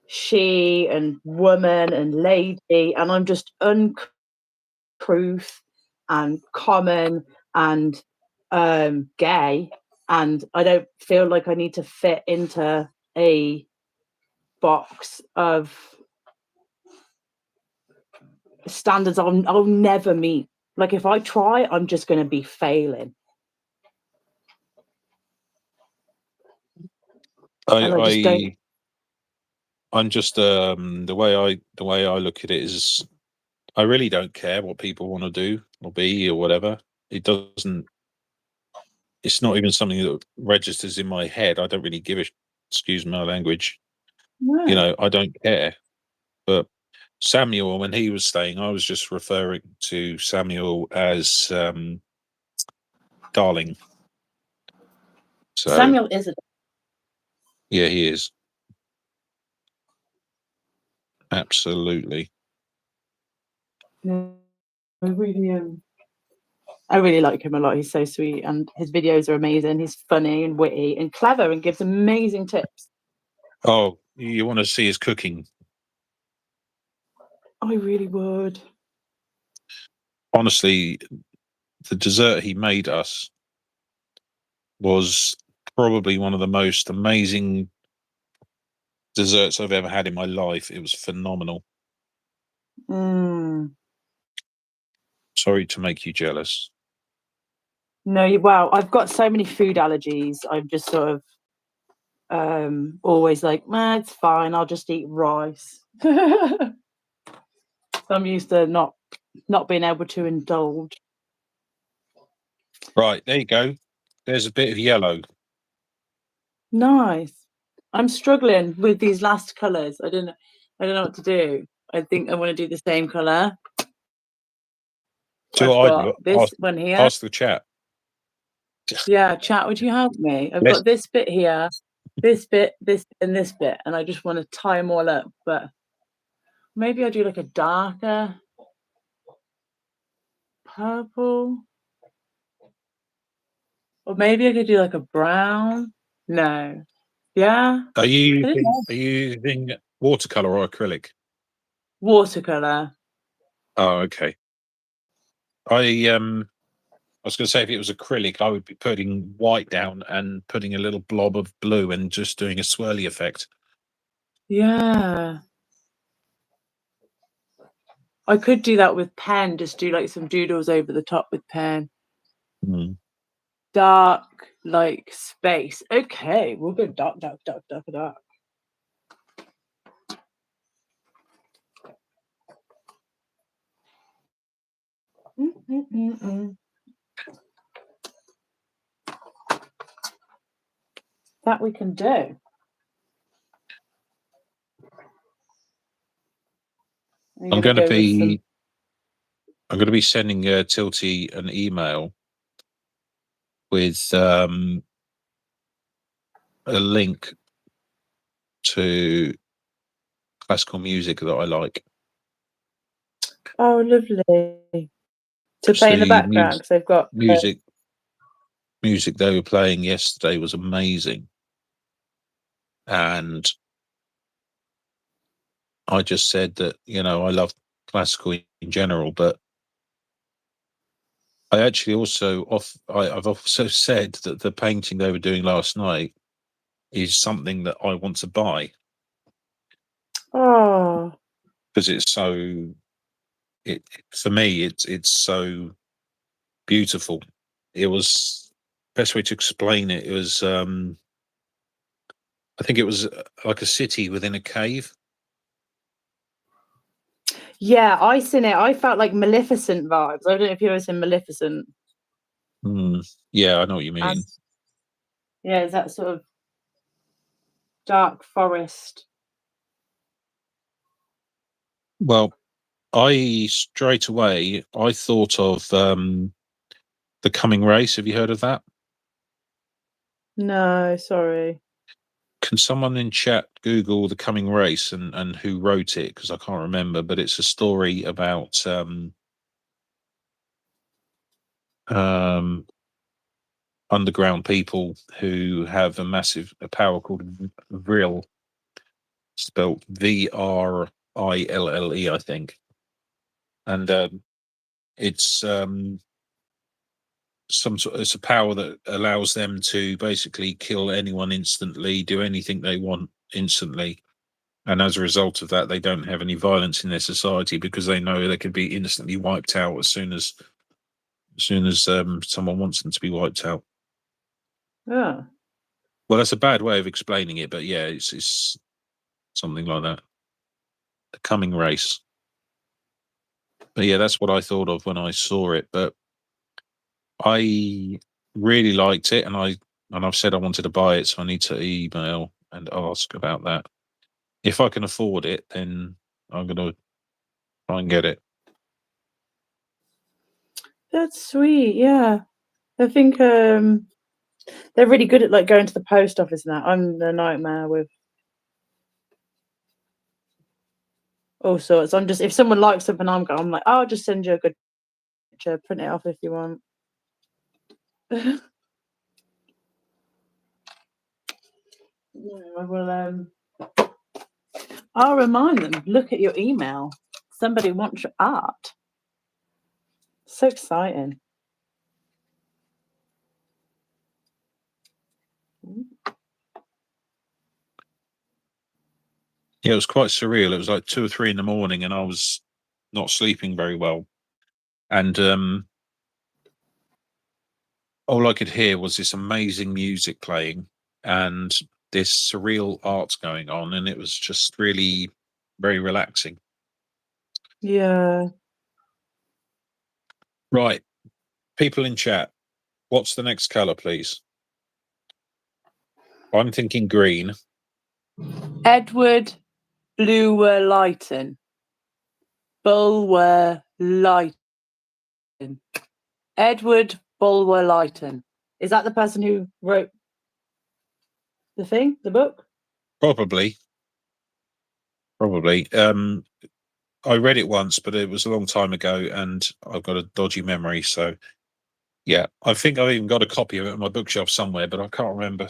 she and woman and lady, and I'm just uncouth and common and gay, and I don't feel like I need to fit into a box of standards I'll never meet. Like if I try, I'm just going to be failing. I'm just the way I look at it is I really don't care what people want to do or be or whatever. It doesn't. It's not even something that registers in my head. I don't really give a. Excuse my language. No. You know, I don't care. But Samuel, when he was staying, I was just referring to Samuel as darling. So Samuel is a. Yeah, he is. Absolutely. I really like him a lot. He's so sweet, and his videos are amazing. He's funny and witty and clever, and gives amazing tips. Oh, you want to see his cooking? I really would. Honestly, the dessert he made us was probably one of the most amazing desserts I've ever had in my life. It was phenomenal. Sorry to make you jealous. No, wow, I've got so many food allergies. I'm just sort of always like, it's fine, I'll just eat rice. So I'm used to not being able to indulge. Right, there you go. There's a bit of yellow. Nice. I'm struggling with these last colours. I don't know what to do. I think I want to do the same colour. Do what I do. This one here. Ask the chat. Yeah, chat, would you help me? I've got this bit here, this bit, this, and this bit, and I just want to tie them all up, but maybe I'll do like a darker purple. Or maybe I could do like a brown. No. Yeah. Are you using watercolor or acrylic? Watercolor. Oh, okay. I was going to say if it was acrylic, I would be putting white down and putting a little blob of blue and just doing a swirly effect. Yeah. I could do that with pen, just do like some doodles over the top with pen. Dark, like space. Okay, we'll go dark. That we can do. I'm going to be sending Tilty an email with a link to classical music that I like. Oh, lovely. To play in the background, because they've got music they were playing yesterday was amazing. And I just said that, you know, I love classical in general, but I actually also I've also said that the painting they were doing last night is something that I want to buy. Oh, because it's so for me it's so beautiful. It was best way to explain it. It was I think it was like a city within a cave. yeah, I seen it. I felt like Maleficent vibes. I don't know if you've ever seen Maleficent. Yeah, I know what you mean. Yeah, it's that sort of dark forest. Well, I straight away I thought of The Coming Race. Have you heard of that? No, sorry. Can someone in chat Google The Coming Race and who wrote it? Because I can't remember, but it's a story about underground people who have a power called Vril, spelt Vrille, I think. And it's it's a power that allows them to basically kill anyone instantly, do anything they want instantly. And as a result of that, they don't have any violence in their society because they know they could be instantly wiped out as soon as someone wants them to be wiped out. Yeah. Well, that's a bad way of explaining it, but yeah, it's something like that. The Coming Race. But yeah, that's what I thought of when I saw it. But I really liked it, and I've said I wanted to buy it, so I need to email and ask about that. If I can afford it, then I'm going to try and get it. That's sweet. Yeah. I think they're really good at like going to the post office now. I'm the nightmare with all sorts. I'm just, if someone likes something, I'm like, oh, I'll just send you a good picture, print it off if you want. I'll remind them, look at your email. Somebody wants your art. So exciting. Yeah, it was quite surreal. It was like 2 or 3 in the morning, and I was not sleeping very well. And all I could hear was this amazing music playing and this surreal art going on, and it was just really very relaxing. Yeah. Right, people in chat, what's the next color, please? I'm thinking green. Edward Bulwer Lytton. Bulwer Lytton. Edward Bulwer Lytton. Is that the person who wrote the book? Probably. I read it once, but it was a long time ago, and I've got a dodgy memory. So, yeah, I think I've even got a copy of it on my bookshelf somewhere, but I can't remember.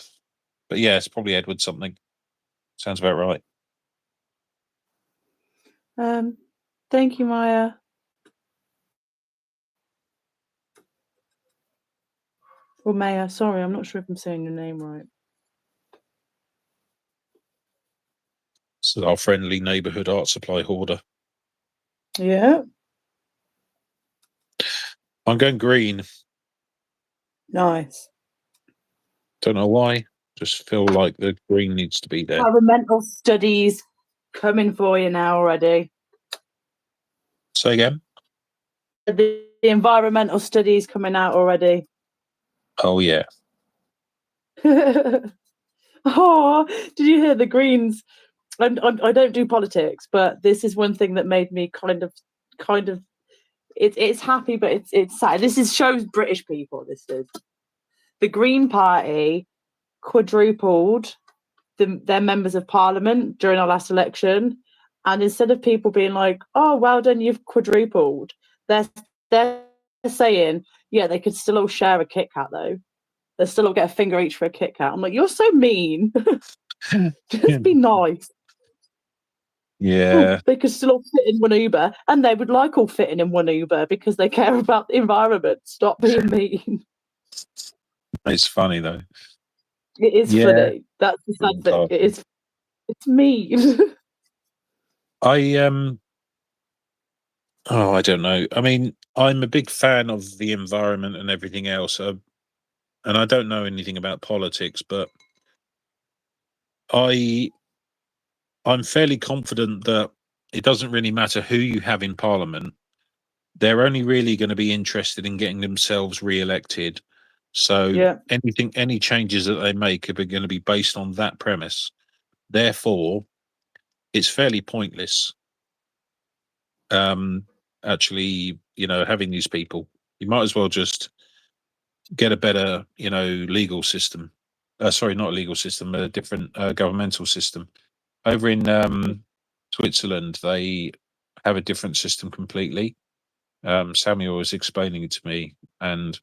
But yeah, it's probably Edward something. Sounds about right. Thank you, Maya. Or Maya, sorry, I'm not sure if I'm saying your name right. So our friendly neighbourhood art supply hoarder. Yeah. I'm going green. Nice. Don't know why. Just feel like the green needs to be there. Environmental studies coming for you now already. Say again? The environmental studies coming out already. Oh, yeah. Oh, did you hear the Greens? I don't do politics, but this is one thing that made me kind of it's happy, but it's sad. This shows British people. This is the Green Party quadrupled their members of parliament during our last election, and instead of people being like, "Oh, well done, you've quadrupled," they're saying, "Yeah, they could still all share a Kit Kat though. They still all get a finger each for a Kit Kat." I'm like, "You're so mean. Just be nice." Yeah. They could still all fit in one Uber, and they would like all fitting in one Uber because they care about the environment. Stop being mean. It's funny, though. It is funny. That's the sad thing. It's mean. I I don't know. I mean, I'm a big fan of the environment and everything else, and I don't know anything about politics, but I'm fairly confident that it doesn't really matter who you have in Parliament. They're only really going to be interested in getting themselves re-elected. So Yeah. any changes that they make are going to be based on that premise. Therefore, it's fairly pointless. actually, having these people. You might as well just get a better, legal system. Sorry, not a legal system, a different governmental system. Over in Switzerland, they have a different system completely. Samuel was explaining it to me, and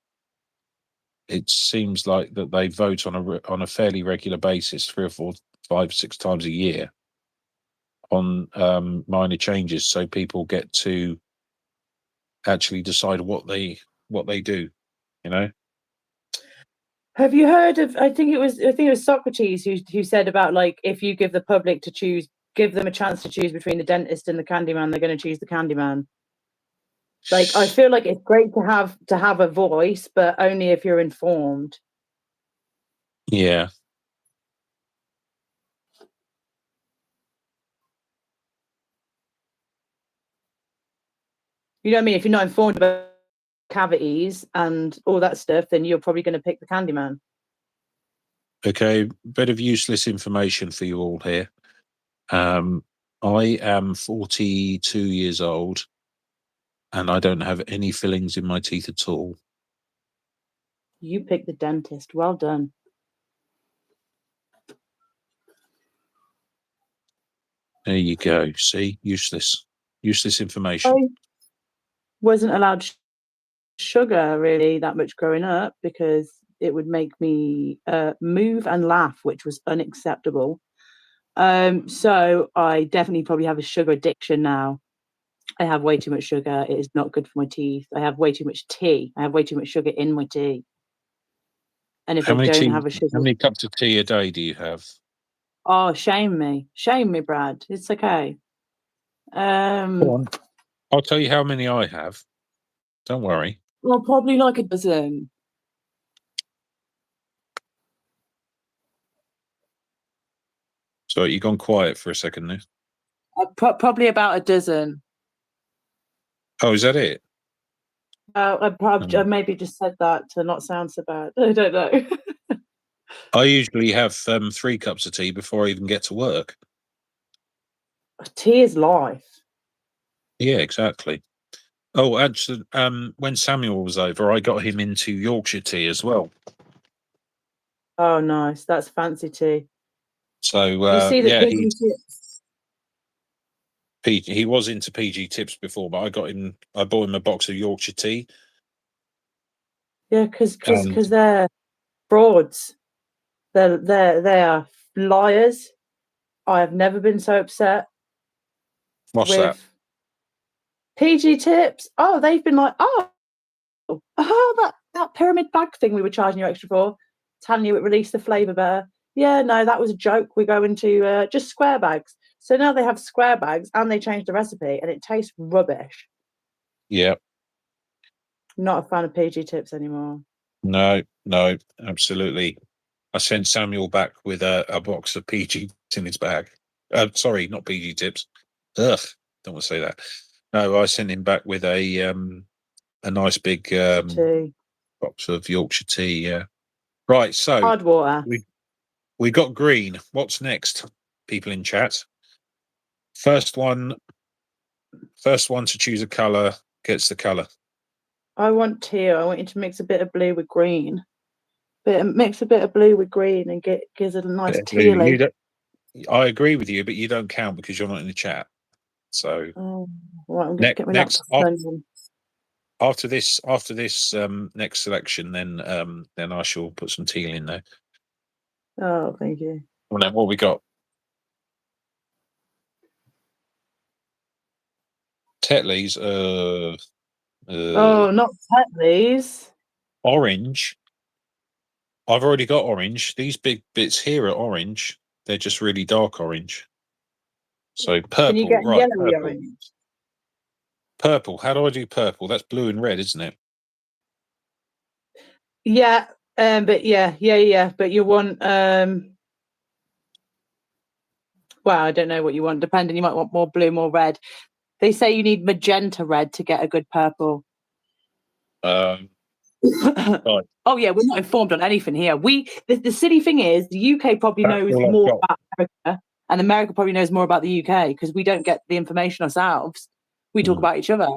it seems like that they vote on a fairly regular basis, 3 or 4, 5, 6 times a year on minor changes, so people get to actually decide what they do. Have you heard of? I think it was Socrates who said about, like, if you give the public to choose, give them a chance to choose between the dentist and the Candyman, they're going to choose the Candyman. Like, I feel like it's great to have a voice, but only if you're informed. Yeah. You know what I mean? If you're not informed about cavities and all that stuff, then you're probably going to pick the Candyman. Okay, bit of useless information for you all here. I am 42 years old, and I don't have any fillings in my teeth at all. You picked the dentist. Well done. There you go. See, useless information. I wasn't allowed sugar really that much growing up because it would make me move and laugh, which was unacceptable. So I definitely probably have a sugar addiction now. I have way too much sugar. It is not good for my teeth. I have way too much tea. I have way too much sugar in my tea. And if How I many don't have a sugar, how many cups of tea a day do you have? oh, shame me, Brad. It's okay. Go on. I'll tell you how many I have. Don't worry. Well, probably like a dozen. So you've gone quiet for a second there. Probably about a dozen. Oh, is that it? I maybe just said that to not sound so bad. I don't know. I usually have 3 cups of tea before I even get to work. Tea is life. Yeah, exactly. Oh, actually, when Samuel was over, I got him into Yorkshire tea as well. Oh, nice. That's fancy tea. So You see that yeah, he was into PG tips before, but I bought him a box of Yorkshire tea. Yeah, because they're frauds. They are liars. I have never been so upset What's with that? PG tips. Oh, they've been like, that pyramid bag thing we were charging you extra for, telling you it released the flavour better. Yeah, no, that was a joke. We're going to just square bags. So now they have square bags and they changed the recipe and it tastes rubbish. Yeah. Not a fan of PG tips anymore. No, absolutely. I sent Samuel back with a box of PG in his bag. Sorry, not PG tips. Ugh, don't want to say that. No, I sent him back with a nice big box of Yorkshire tea. Yeah. Right. So hard water. We got green. What's next, people in chat? First one to choose a colour gets the colour. I want teal. I want you to mix a bit of blue with green. Mix a bit of blue with green and gives it a nice teal. I agree with you, but you don't count because you're not in the chat. So right, I'm going to get my laptop after this next selection, then I shall put some teal in there. Oh, thank you. Well, then what we got? Tetley's. Oh, not Tetley's. Orange. I've already got orange. These big bits here are orange. They're just really dark orange. So purple. Can you get right, yellowy orange? Purple. How do I do purple? That's blue and red, isn't it? Yeah, but yeah. But you want well, I don't know what you want. Depending, you might want more blue, more red. They say you need magenta red to get a good purple. Right. Oh yeah, we're not informed on anything here. The silly thing is, the UK probably knows more about America, and America probably knows more about the UK because we don't get the information ourselves. We talk about each other.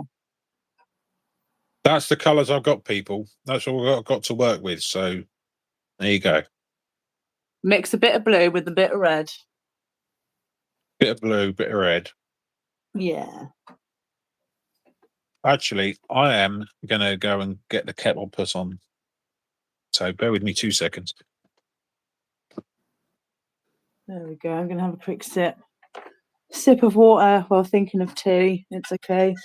That's the colours I've got, people. That's all I've got to work with. So there you go. Mix a bit of blue with a bit of red. Bit of blue, bit of red. Yeah. Actually, I am going to go and get the kettle put on. So bear with me 2 seconds. There we go. I'm going to have a quick sip of water while thinking of tea. It's okay.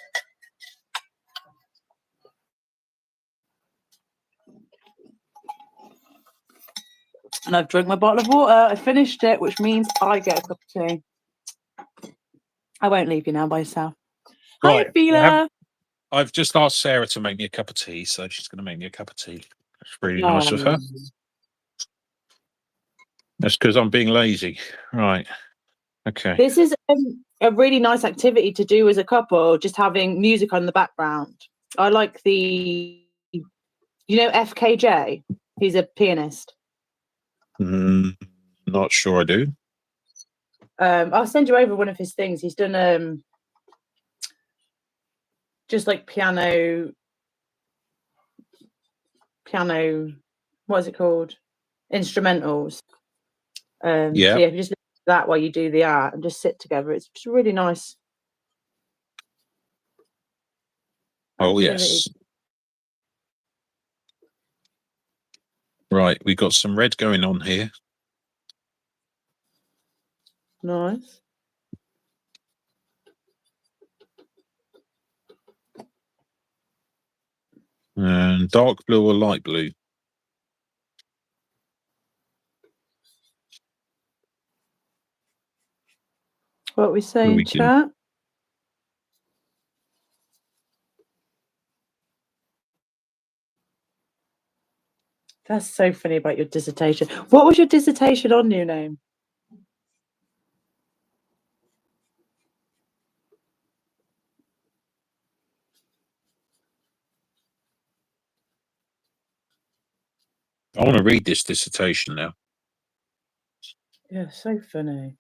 And I've drunk my bottle of water. I finished it, which means I get a cup of tea. I won't leave you now by yourself. Right. Hi, Fila. I've just asked Sarah to make me a cup of tea, so she's going to make me a cup of tea. That's really nice of her. That's because I'm being lazy. Right. Okay. This is a really nice activity to do as a couple, just having music on the background. I like FKJ? He's a pianist. Not sure I do. I'll send you over one of his things. He's done just like piano, what is it called? Instrumentals. So yeah, if you just listen to that while you do the art and just sit together, it's just really nice. Oh, yes. Right, we've got some red going on here. Nice. And dark blue or light blue? What we saying, chat? That's so funny about your dissertation. What was your dissertation on, New Name? I want to read this dissertation now. Yeah, so funny.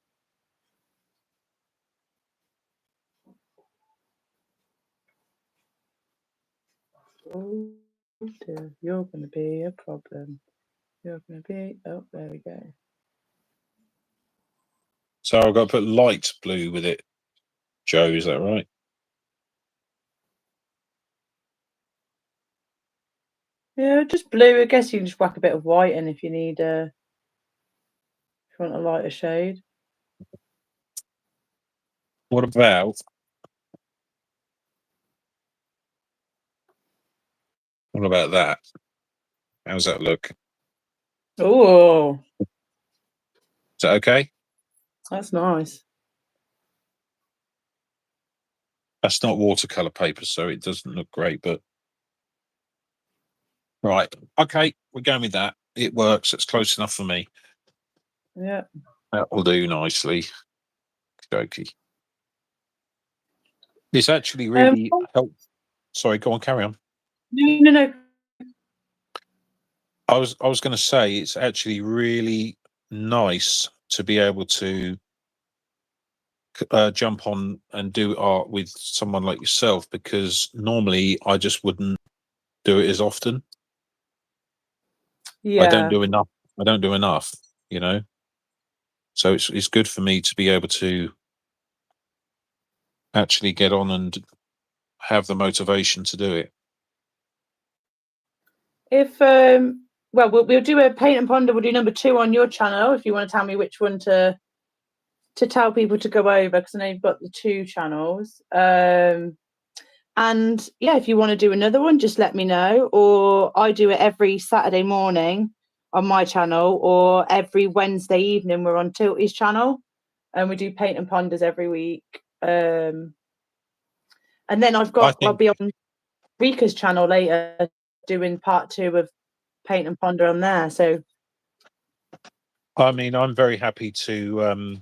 Oh dear, you're going to be a problem. You're going to be... Oh, there we go. So I've got to put light blue with it. Joe, is that right? Yeah, just blue. I guess you can just whack a bit of white in if you need if you want a lighter shade. What about that? How's that look? Oh, is that okay? That's nice. That's not watercolor paper, so it doesn't look great, but right. Okay, we're going with that. It works. It's close enough for me. Yeah. That will do nicely. Okey. This actually really helps. Sorry, go on, carry on. No. I was going to say it's actually really nice to be able to jump on and do art with someone like yourself, because normally I just wouldn't do it as often. Yeah. I don't do enough, you know. So it's good for me to be able to actually get on and have the motivation to do it. If well, we'll do a paint and ponder. We'll do number 2 on your channel if you want to tell me which one to tell people to go over, because I know you've got the 2 channels. And yeah, if you want to do another one, just let me know. Or I do it every Saturday morning on my channel, or every Wednesday evening we're on Tilty's channel, and we do paint and ponders every week. And then I'll be on Rika's channel later doing part 2 of paint and ponder on there. So I mean, I'm very happy to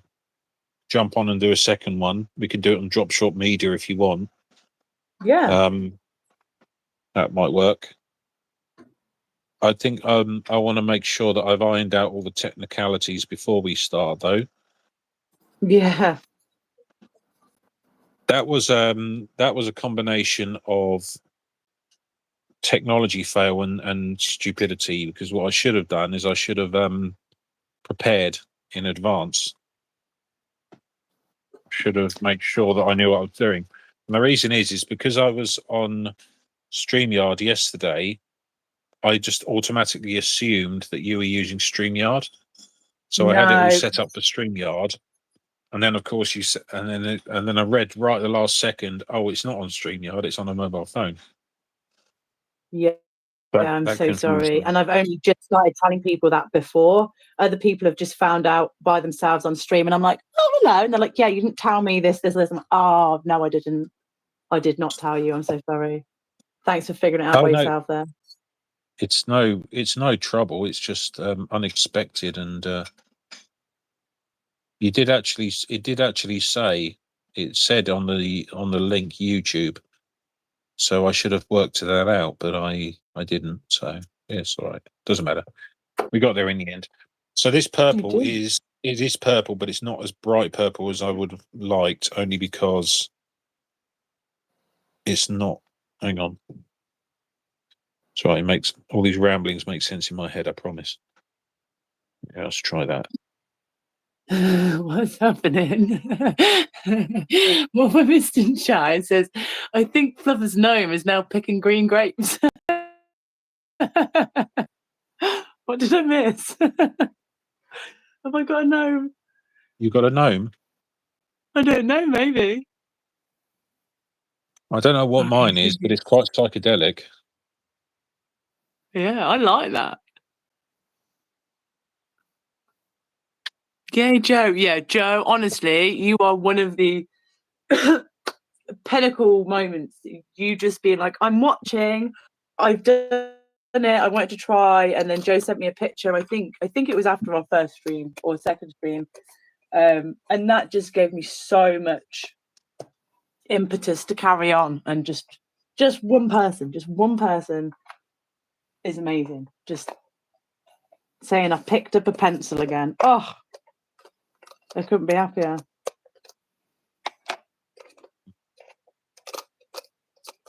jump on and do a second one. We can do it on dropshortmedia if you want. Yeah. That might work. I think I want to make sure that I've ironed out all the technicalities before we start, though. Yeah. that was a combination of technology fail and stupidity, because what I should have done is I should have prepared in advance. Should have made sure that I knew what I was doing. And the reason is because I was on StreamYard yesterday, I just automatically assumed that you were using StreamYard. So I had it all No. set up for StreamYard. And then, of course, and then I read right at the last second, oh, it's not on StreamYard, it's on a mobile phone. Yeah. But I'm that so confused sorry. me. And I've only just started telling people that before. Other people have just found out by themselves on stream. And I'm like, oh, hello. And they're like, yeah, you didn't tell me this. I'm like, oh, no, I didn't. I did not tell you. I'm so sorry. Thanks for figuring it out Oh, by no, yourself there. it's no trouble. It's just unexpected. And it did actually say, it said on the link YouTube. So I should have worked that out, but I didn't. So yeah, it's all right. Doesn't matter. We got there in the end. So this purple is purple, but it's not as bright purple as I would have liked, only because it's not. Hang on. Sorry, it makes all these ramblings make sense in my head. I promise. Yeah, let's try that. What's happening? Well, my Mr. Chai says, I think Fluffer's gnome is now picking green grapes. What did I miss? Have I got a gnome? You got a gnome? I don't know, maybe. I don't know what mine is, but it's quite psychedelic. Yeah, I like that. Yay, Joe. Yeah, Joe, honestly, you are one of the pinnacle moments. You just being like, I'm watching, I've done it, I wanted to try, and then Joe sent me a picture. I think it was after our first stream or second stream. And that just gave me so much impetus to carry on, and just one person is amazing. Just saying I picked up a pencil again. Oh, I couldn't be happier.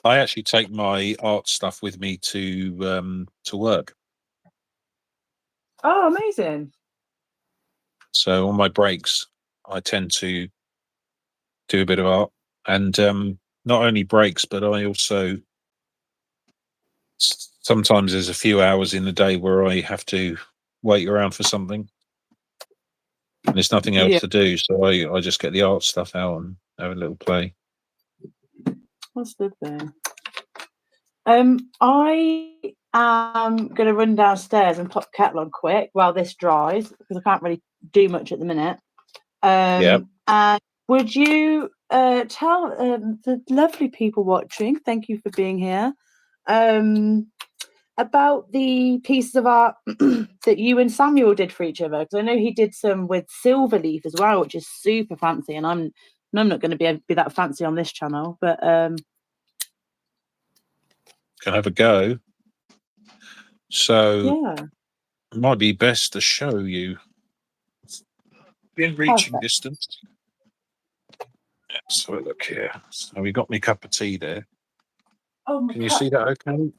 I actually take my art stuff with me to work. Oh, amazing. So on my breaks, I tend to do a bit of art, and not only breaks, but I also sometimes there's a few hours in the day where I have to wait around for something, and there's nothing else to do, so I just get the art stuff out and have a little play. That's good then. I am going to run downstairs and pop kettle on quick while this dries, because I can't really do much at the minute. Yeah. And would you tell the lovely people watching, thank you for being here, about the pieces of art that you and Samuel did for each other? Because I know he did some with Silverleaf as well, which is super fancy, and I'm not going to be that fancy on this channel, but Can have a go. So yeah, it might be best to show you in reaching distance. Let's have a look here. So we got me cup of tea there. Oh, can you see that okay?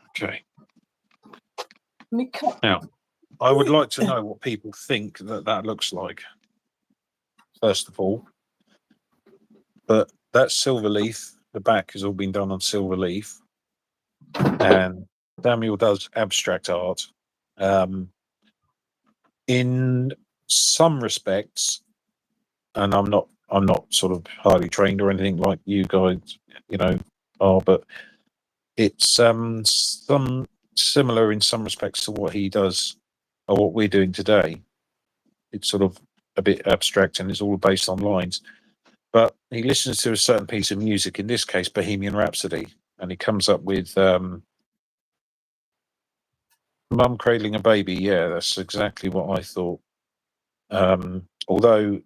Okay. Now, I would like to know what people think that looks like, first of all. But that's Silverleaf. The back has all been done on Silverleaf. And Samuel does abstract art. In some respects, and I'm not sort of highly trained or anything like you guys, are, but it's some similar in some respects to what he does or what we're doing today. It's sort of a bit abstract and it's all based on lines. But he listens to a certain piece of music, in this case Bohemian Rhapsody, and he comes up with Mum Cradling a Baby. Yeah, that's exactly what I thought. Although,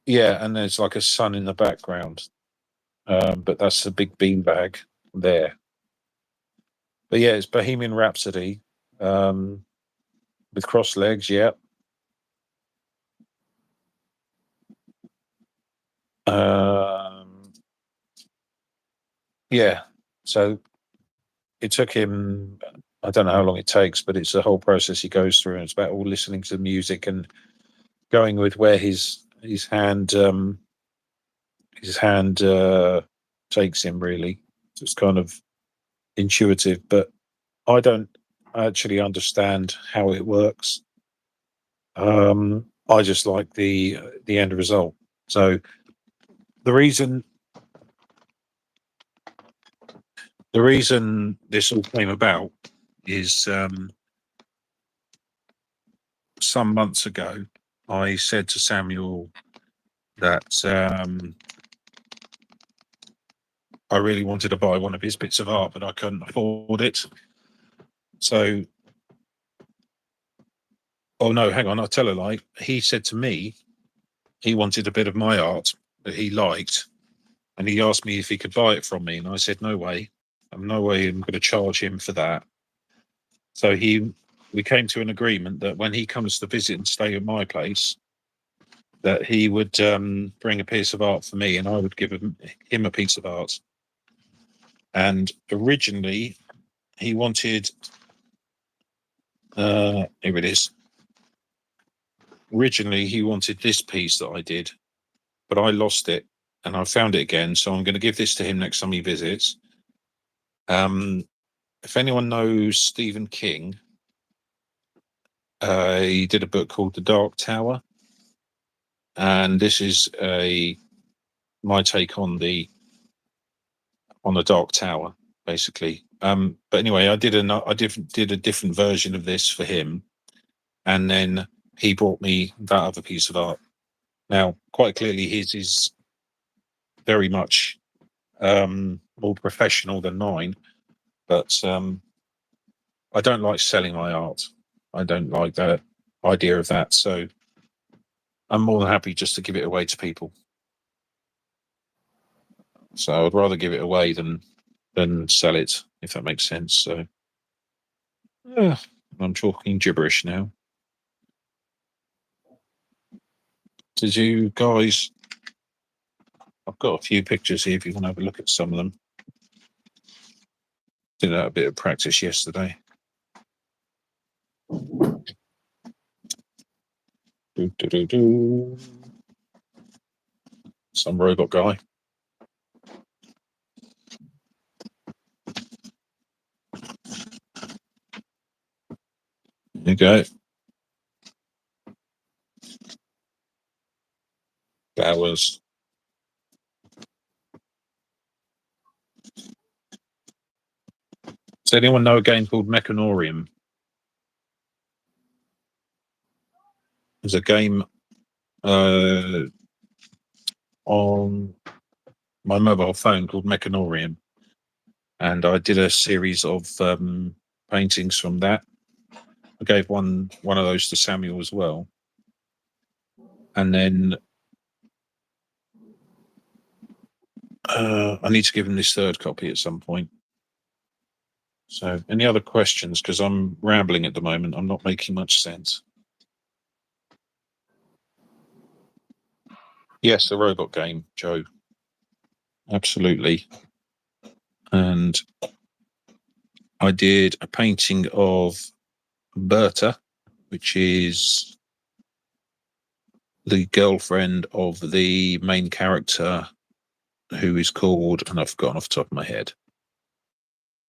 yeah, and there's like a sun in the background, but that's a big beanbag there. But yeah, it's Bohemian Rhapsody with crossed legs. Yeah. Yeah, so it took him, I don't know how long it takes, but it's a whole process he goes through, and it's about all listening to the music and going with where his hand takes him, really. So it's kind of intuitive, but I don't actually understand how it works. I just like the end result. So the reason this all came about is some months ago I said to Samuel that I really wanted to buy one of his bits of art, but I couldn't afford it. So, oh no, hang on, I'll tell a lie. He said to me he wanted a bit of my art that he liked, and he asked me if he could buy it from me, and I said, no way. No way I'm going to charge him for that. So we came to an agreement that when he comes to visit and stay at my place, that he would bring a piece of art for me, and I would give him a piece of art. And originally, he wanted. Here it is. Originally, he wanted this piece that I did, but I lost it, and I found it again. So I'm going to give this to him next time he visits. If anyone knows Stephen King, he did a book called The Dark Tower, and this is my take on the Dark Tower, basically. But anyway, I did a different version of this for him, and then he brought me that other piece of art. Now, quite clearly, his is very much more professional than mine, but I don't like selling my art. I don't like the idea of that. So I'm more than happy just to give it away to people. So I'd rather give it away than sell it, if that makes sense. So I'm talking gibberish now. Did you guys? I've got a few pictures here if you want to have a look at some of them. Did a bit of practice yesterday. Some robot guy. There you go. That was. Does anyone know a game called Mechanorium? There's a game on my mobile phone called Mechanorium, and I did a series of paintings from that. I gave one of those to Samuel as well, and then I need to give him this third copy at some point. So, any other questions? Because I'm rambling at the moment. I'm not making much sense. Yes, the robot game, Joe. Absolutely. And I did a painting of Berta, which is the girlfriend of the main character, who is called, and I've forgotten off the top of my head.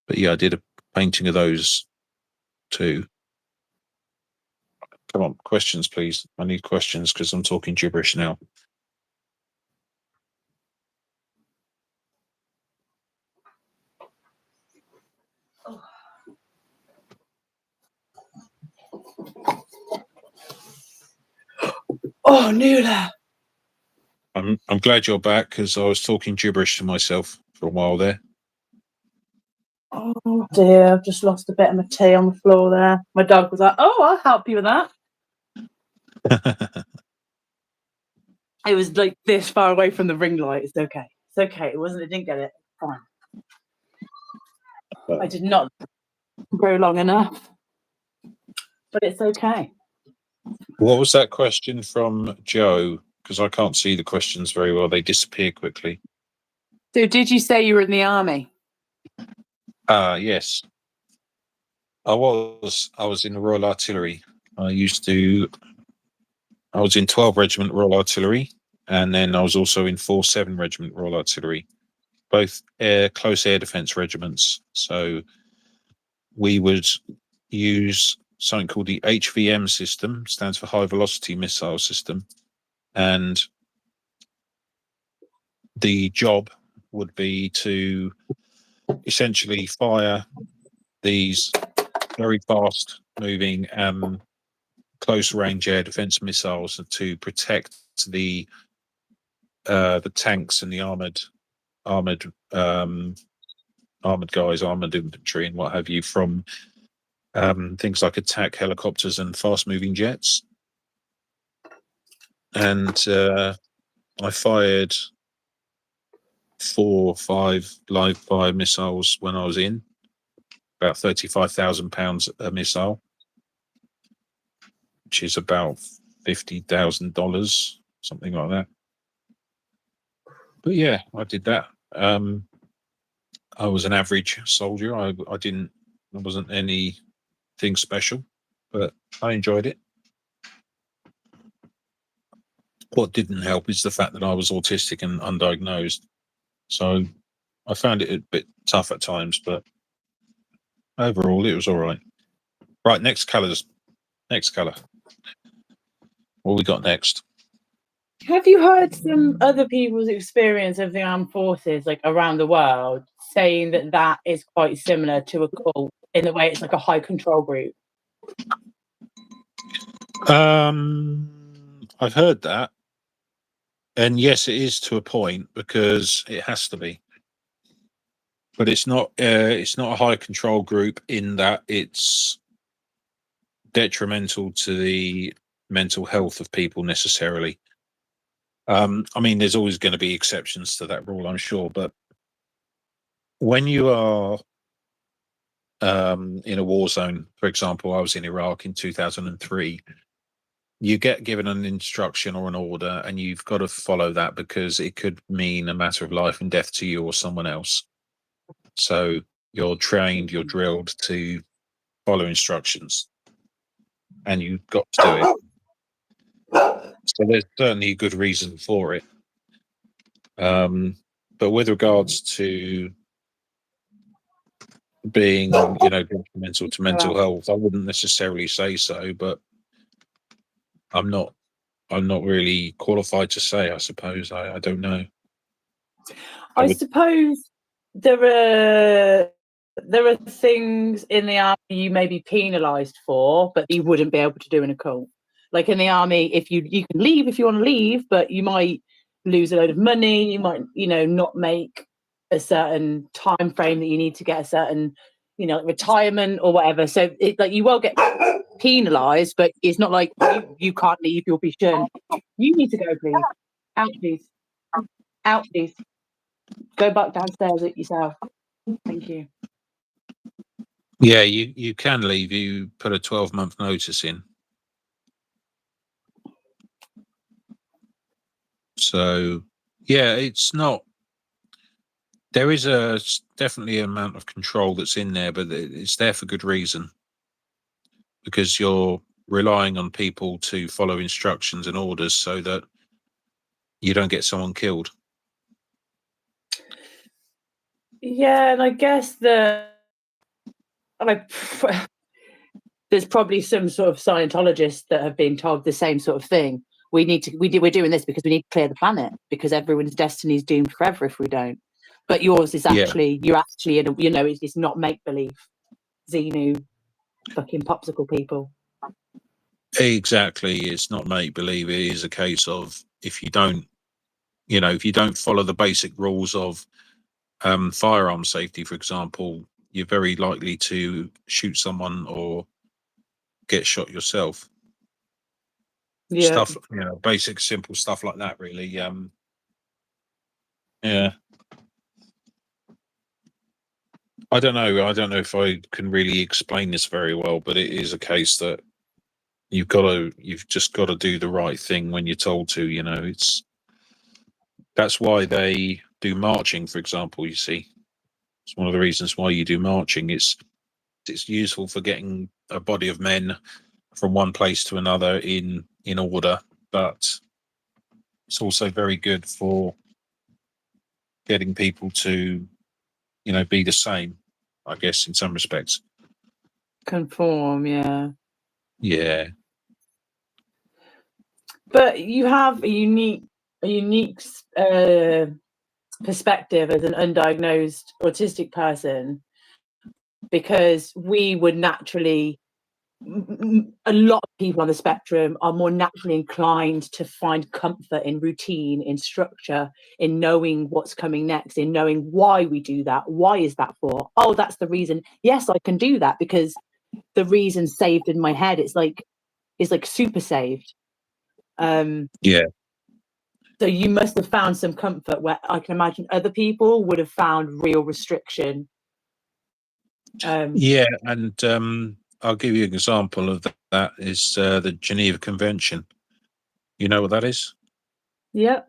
But yeah, I did a painting of those two. Come on, questions, please. I need questions because I'm talking gibberish now. Oh, Nuala. I'm glad you're back because I was talking gibberish to myself for a while there. Oh dear, I've just lost a bit of my tea on the floor there. My dog was like, "Oh, I'll help you with that." It was like this far away from the ring light. It's okay. It's okay. It wasn't. I didn't get it. Fine. I did not grow long enough, but it's okay. What was that question from Joe? because I can't see the questions very well. They disappear quickly. So did you say you were in the army? Yes. I was in the Royal Artillery. I was in 12 Regiment Royal Artillery, and then I was also in 4-7 Regiment Royal Artillery, both close air defence regiments. So we would use something called the HVM system, stands for High Velocity Missile System, and the job would be to essentially fire these very fast moving close range air defense missiles to protect the tanks and the armored guys, armored infantry and what have you, from things like attack helicopters and fast moving jets. And I fired 4 or 5 live fire missiles when I was in, about £35,000 a missile, which is about $50,000, something like that. But yeah, I did that. I was an average soldier. I wasn't anything special, but I enjoyed it. What didn't help is the fact that I was autistic and undiagnosed. So I found it a bit tough at times, but overall it was all right. Right, next colour. What we got next? Have you heard some other people's experience of the armed forces, like around the world, saying that that is quite similar to a cult in the way it's like a high control group? I've heard that, and yes, it is to a point because it has to be. But it's not a high control group in that it's detrimental to the mental health of people necessarily. I mean, there's always going to be exceptions to that rule, I'm sure, but when you are in a war zone, for example, I was in Iraq in 2003, you get given an instruction or an order and you've got to follow that because it could mean a matter of life and death to you or someone else. So you're trained, you're drilled to follow instructions, and you've got to do it. So there's certainly a good reason for it. But with regards to being, detrimental to mental health, I wouldn't necessarily say so, but I'm not really qualified to say, I suppose. I don't know. I suppose there are things in the army you may be penalised for, but you wouldn't be able to do in a cult. Like in the army, if you can leave if you want to leave, but you might lose a load of money. You might, not make a certain time frame that you need to get a certain, retirement or whatever. So you will get penalised, but it's not like you can't leave. You'll be shunned. You need to go, please. Out, please. Out, please. Go back downstairs at yourself. Thank you. Yeah, you can leave. You put a 12-month notice in. So, yeah, it's not. There is definitely an amount of control that's in there, but it's there for good reason. Because you're relying on people to follow instructions and orders so that you don't get someone killed. Yeah, and I guess there's probably some sort of Scientologists that have been told the same sort of thing. We're doing this because we need to clear the planet because everyone's destiny is doomed forever if we don't. But yours is actually, you're actually in it's not make believe. Xenu, fucking popsicle people. Exactly, it's not make believe. It is a case of if you don't follow the basic rules of firearm safety, for example, you're very likely to shoot someone or get shot yourself. Yeah. Stuff, basic, simple stuff like that, really. Yeah. I don't know if I can really explain this very well, but it is a case that, you've just got to do the right thing when you're told to. That's why they do marching, for example. You see, it's one of the reasons why you do marching. It's useful for getting a body of men from one place to another in order, but it's also very good for getting people to be the same, I guess, in some respects. Conform, yeah. Yeah. But you have a unique perspective as an undiagnosed autistic person, because we would naturally, a lot of people on the spectrum are more naturally inclined to find comfort in routine, in structure, in knowing what's coming next, in knowing why we do that. Why is that for? Oh, that's the reason. Yes, I can do that because the reason saved in my head. It's like super saved. Yeah. So you must have found some comfort where I can imagine other people would have found real restriction. Yeah, and I'll give you an example of that is the Geneva Convention. You know what that is? Yep.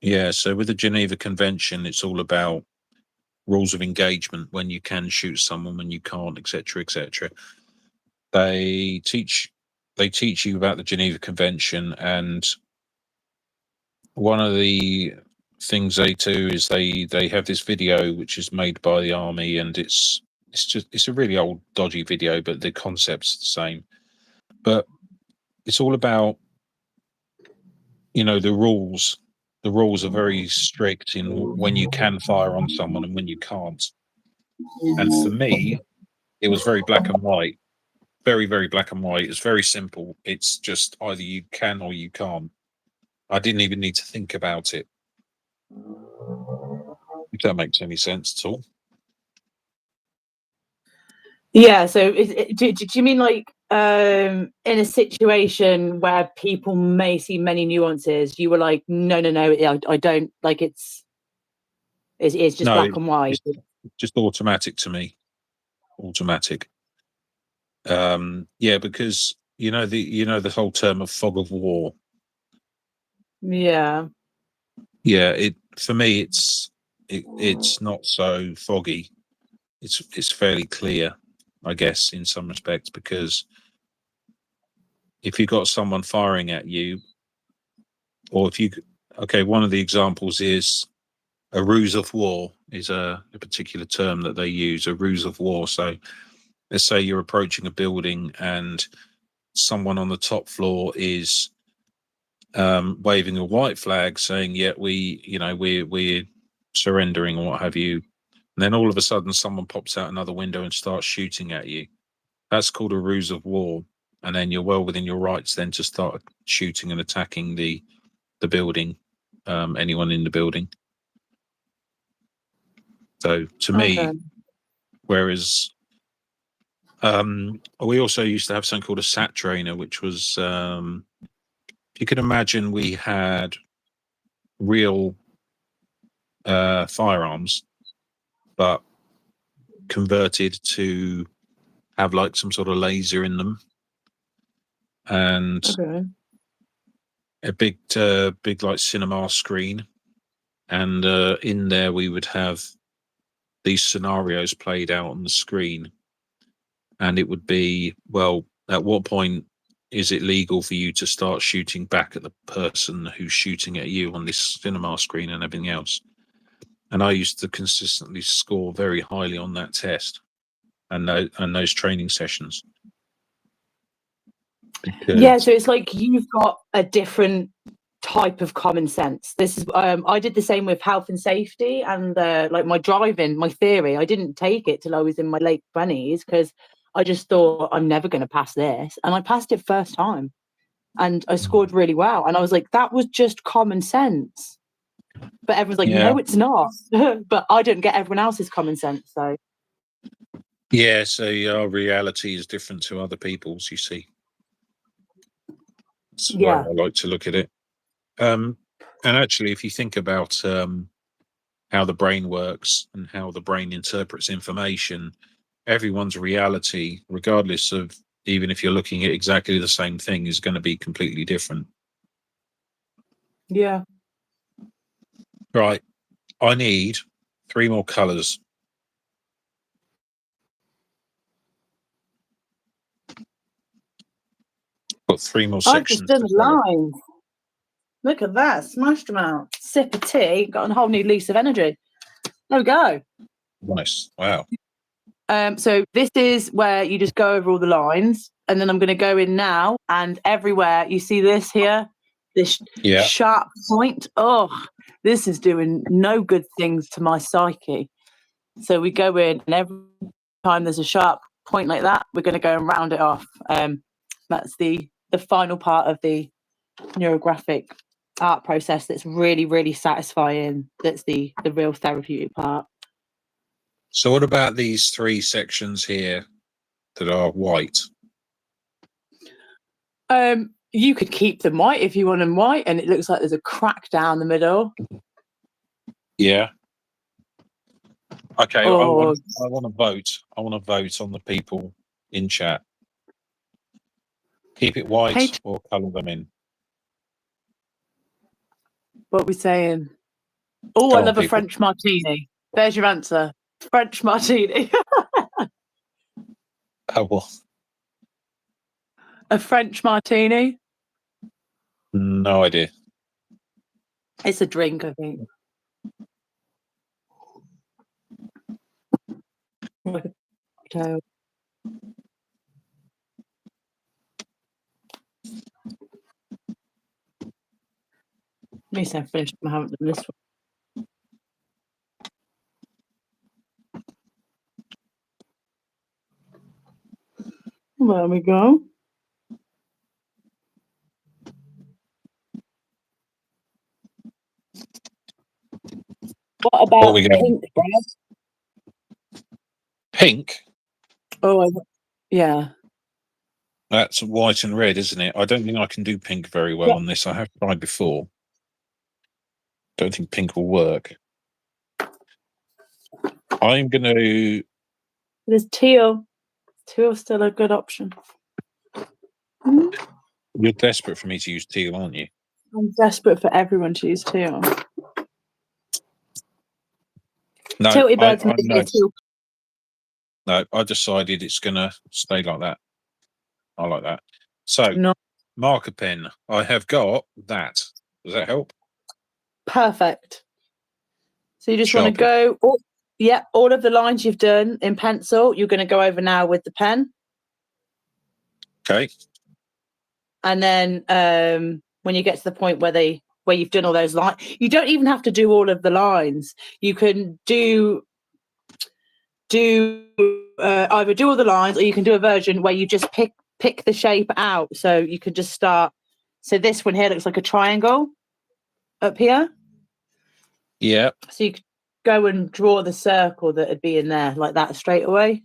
Yeah, so with the Geneva Convention, it's all about rules of engagement, when you can shoot someone, when you can't, etc., etc. They teach you about the Geneva Convention, and one of the things they do is they have this video which is made by the army, and it's a really old dodgy video, but the concept's the same. But it's all about the rules. The rules are very strict in when you can fire on someone and when you can't. And for me, it was very black and white, very, very black and white. It's very simple. It's just either you can or you can't. I didn't even need to think about it, if that makes any sense at all. Yeah. So do you mean like in a situation where people may see many nuances, you were like, no, I don't, like it's just No, black and white? it's just automatic to me. Automatic. Yeah, because the whole term of fog of war. Yeah. Yeah, for me it's not so foggy. It's fairly clear, I guess, in some respects, because if you've got someone firing at you, or one of the examples is a ruse of war is a particular term that they use, a ruse of war. So let's say you're approaching a building and someone on the top floor is waving a white flag saying, yeah, we're surrendering or what have you. And then all of a sudden someone pops out another window and starts shooting at you. That's called a ruse of war. And then you're well within your rights then to start shooting and attacking the building, anyone in the building. So to me, whereas we also used to have something called a SAT trainer, which was, if you could imagine, we had real firearms, but converted to have like some sort of laser in them, and a big like cinema screen, and in there we would have these scenarios played out on the screen, and it would be, well, at what point is it legal for you to start shooting back at the person who's shooting at you on this cinema screen and everything else. And I used to consistently score very highly on that test and those training sessions. Yeah, so it's like you've got a different type of common sense. This is I did the same with health and safety, and like my driving, my theory. I didn't take it till I was in my late 20s because I just thought I'm never going to pass this, and I passed it first time, and I scored really well. And I was like, that was just common sense. But everyone's like, no, it's not. But I don't get everyone else's common sense, so. Yeah, so our reality is different to other people's, you see. That's the way I like to look at it. And actually, if you think about how the brain works and how the brain interprets information, everyone's reality, regardless of even if you're looking at exactly the same thing, is going to be completely different. Yeah. Right. I need 3 more colours. Got 3 more I've just sections done to the follow. lines. Look at that. Smashed them out. Sip of tea. Got a whole new lease of energy. There we go. Nice. Wow. So this is where you just go over all the lines, and then I'm going to go in now, and everywhere you see this here, this sharp point. Oh, this is doing no good things to my psyche. So we go in, and every time there's a sharp point like that, we're going to go and round it off. That's the final part of the neurographic art process. That's really, really satisfying. That's the real therapeutic part. So what about these 3 sections here that are white? You could keep them white if you want them white, and it looks like there's a crack down the middle. Yeah. Okay. Or I want to vote. I want to vote on the people in chat. Keep it white or colour them in. what are we saying? Oh, Come I on, love a people. French martini. There's your answer. French martini. Oh, well, A French martini. no idea. It's a drink, I think. So, at least I finished. I haven't done this one. There we go. What about pink, Brad? Pink? Oh, yeah. That's white and red, isn't it? I don't think I can do pink very well on this. I have tried before. Don't think pink will work. I'm going to... There's teal. Teal's still a good option. You're desperate for me to use teal, aren't you? I'm desperate for everyone to use teal. No, Tilty birds no, I decided it's going to stay like that. I like that. So, marker pen. I have got that. Does that help? Perfect. So you just want to go... all of the lines you've done in pencil, you're going to go over now with the pen. Okay. And then when you get to the point where you've done all those lines, you don't even have to do all of the lines. You can either do all the lines, or you can do a version where you just pick the shape out. So you could just start. So this one here looks like a triangle up here. Yeah. So you could go and draw the circle that would be in there like that straight away.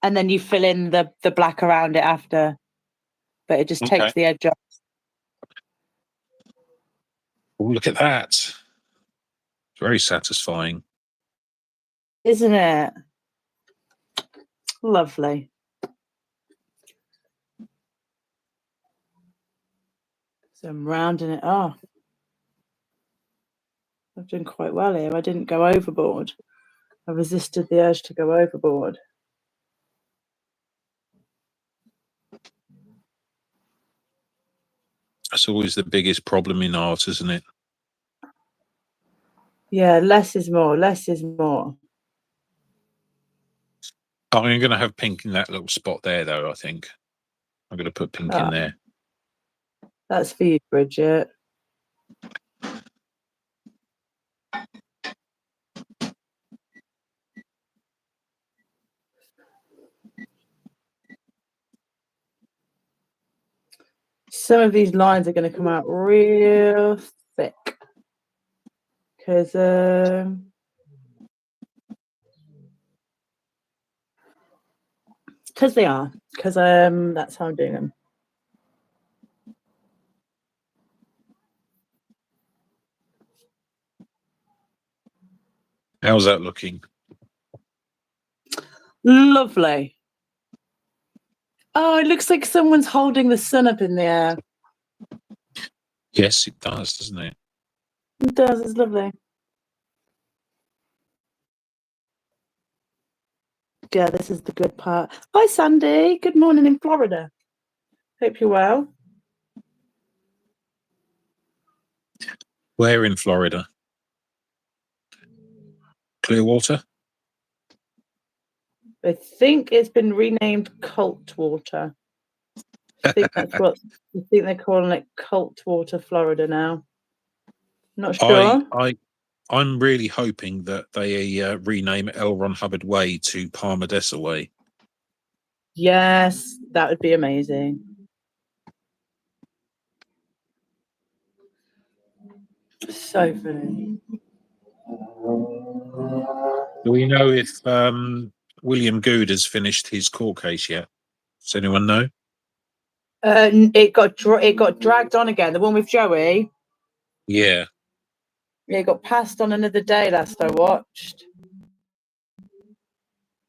And then you fill in the black around it after, but it just takes the edge off. Oh, look at that. It's very satisfying. Isn't it? Lovely. So I'm rounding it off. I've done quite well here. I didn't go overboard. I resisted the urge to go overboard. That's always the biggest problem in art, isn't it? Yeah, less is more. Less is more. I'm going to have pink in that little spot there, though, I think. I'm going to put pink in there. That's for you, Bridget. Some of these lines are going to come out real thick because they are. Because that's how I'm doing them. How's that looking? Lovely. Oh, it looks like someone's holding the sun up in the air. Yes, it does, doesn't it? It does. It's lovely. Yeah, this is the good part. Hi, Sandy. Good morning in Florida. Hope you're well. Where in Florida? Clearwater? I think it's been renamed Cult Water. I think that's what I think they're calling it, Cult Water, Florida now. Not sure. I'm really hoping that they rename L. Ron Hubbard Way to Palmadessa Way. Yes, that would be amazing. So funny. Do we know if William Good has finished his court case yet? Does anyone know? It got dragged on again. The one with Joey. Yeah. Yeah, it got passed on another day last I watched.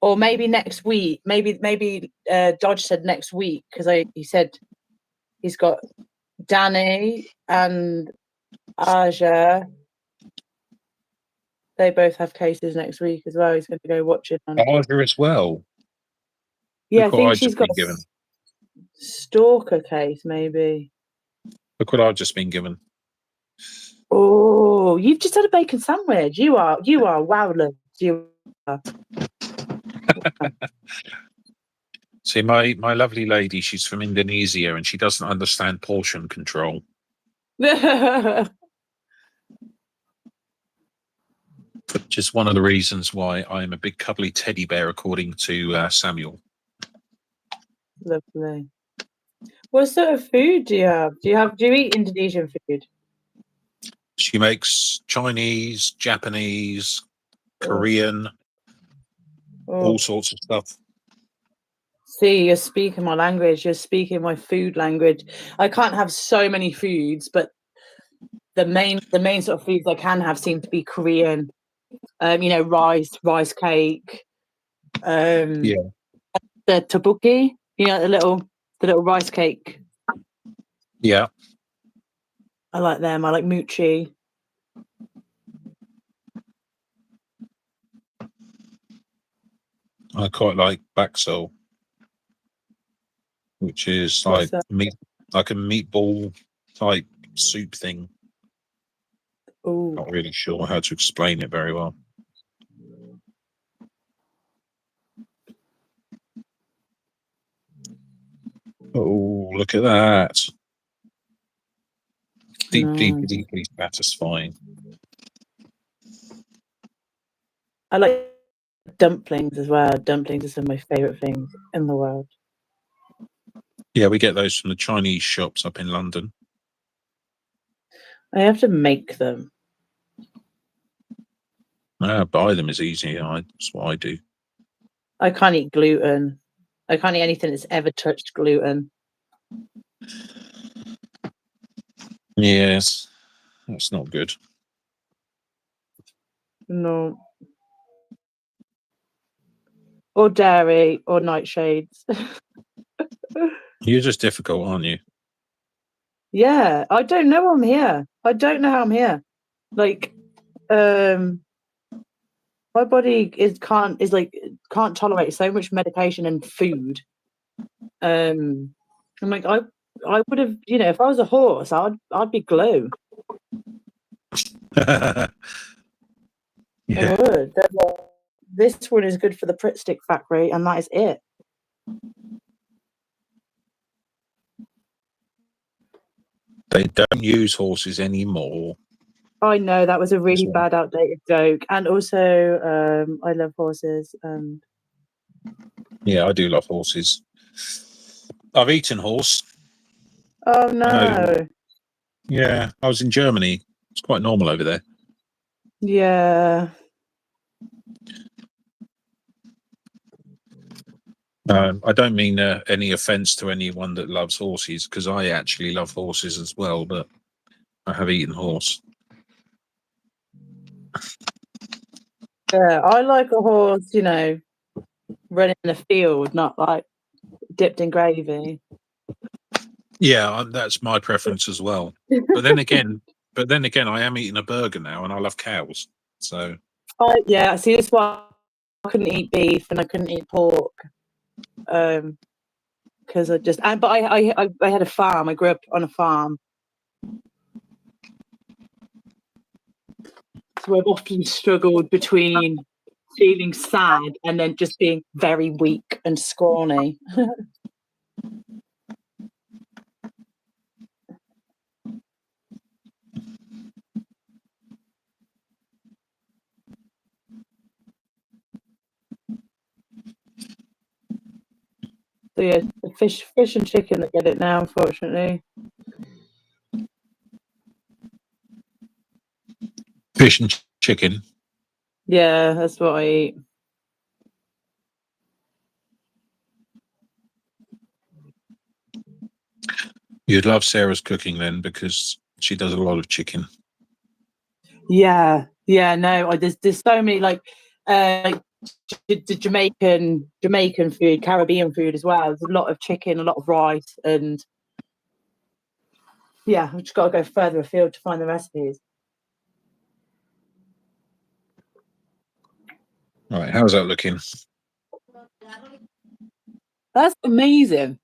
Or maybe next week. Maybe Dodge said next week because he said he's got Danny and Aja. They both have cases next week as well. He's going to go watch it. Aja as well. Yeah, Look I what think I've she's just got been given. Stalker case, maybe. Look what I've just been given. Oh, you've just had a bacon sandwich. You are wowless. You are. See, my lovely lady, she's from Indonesia and she doesn't understand portion control. Just one of the reasons why I'm a big cuddly teddy bear, according to Samuel. Lovely. What sort of food do you have? Do you eat Indonesian food? She makes Chinese, Japanese, Korean, all sorts of stuff. See, you're speaking my language. You're speaking my food language. I can't have so many foods, but the main sort of foods I can have seem to be Korean. Rice cake. The tteokbokki, the little rice cake. Yeah. I like them. I like mochi. I quite like bakso, which is like meat, like a meatball type soup thing. Ooh. Not really sure how to explain it very well. Oh, look at that. Deeply satisfying. I like dumplings as well. Dumplings are some of my favourite things in the world. Yeah, we get those from the Chinese shops up in London. I have to make them. Buy them is easy. That's what I do. I can't eat gluten. I can't eat anything that's ever touched gluten. Yes, that's not good. No. Or dairy or nightshades. You're just difficult, aren't you? Yeah, I don't know I'm here. I don't know how I'm here. Like, my body can't tolerate so much medication and food. I'm like, I would have, if I was a horse, I'd be glue. Yeah. I would. This one is good for the Pritt Stick Factory, and that is it. They don't use horses anymore. I know that was a really bad, outdated joke, and also, I love horses. And yeah, I do love horses. I've eaten horse. Oh no! Yeah, I was in Germany. It's quite normal over there. Yeah. I don't mean any offence to anyone that loves horses, because I actually love horses as well, but I have eaten horse. Yeah, I like a horse, running in a field, not like dipped in gravy. Yeah, that's my preference as well. But then again, I am eating a burger now, and I love cows. So yeah, see, that's why I couldn't eat beef and I couldn't eat pork. Because but I had a farm. I grew up on a farm, so I've often struggled between feeling sad and then just being very weak and scrawny. So yeah, fish and chicken that get it now, unfortunately. fish and chicken. Yeah, that's what I eat. You'd love Sarah's cooking then, because she does a lot of chicken. Yeah, no, there's so many like the Jamaican food, Caribbean food as well. There's a lot of chicken, a lot of rice, and yeah, I've just got to go further afield to find the recipes. Right, how's that looking? That's amazing.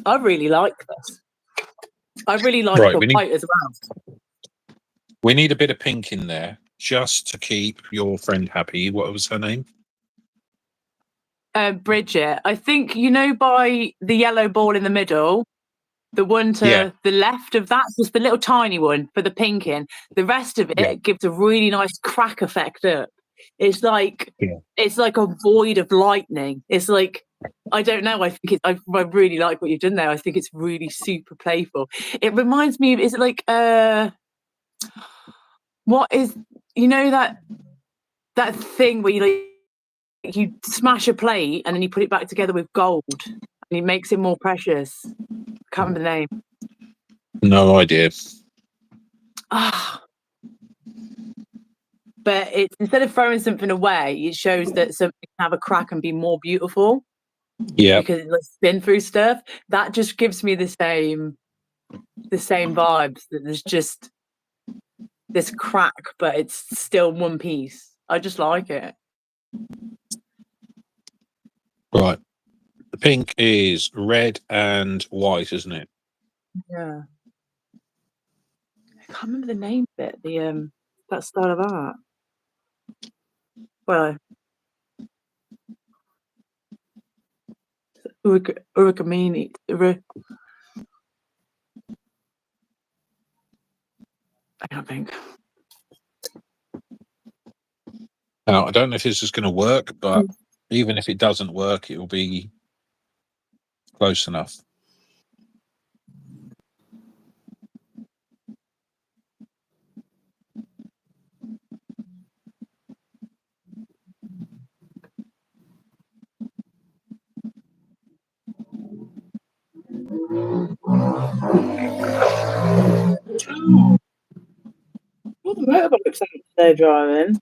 I really like this. I really like Right, the white as well. we need a bit of pink in there just to keep your friend happy. What was her name? Bridget, I think by the yellow ball in the middle, the one to the left of that's just the little tiny one for the pink in. The rest of it gives a really nice crack effect up. It's like it's like a void of lightning. It's like, I don't know. I think I really like what you've done there. I think it's really super playful. It reminds me of, is it like what is that thing where you smash a plate and then you put it back together with gold and it makes it more precious. I can't remember the name. No idea. But it's, instead of throwing something away, it shows that something can have a crack and be more beautiful. Yeah, because it's been through stuff. That just gives me the same vibes. That there's just this crack, but it's still one piece. I just like it. right. The pink is red and white, isn't it? Yeah. I can't remember the name of it. The that style of art. Well, Uragamini. I don't think. Now, I don't know if this is going to work, but even if it doesn't work, it will be close enough. What the motorbike's out there driving?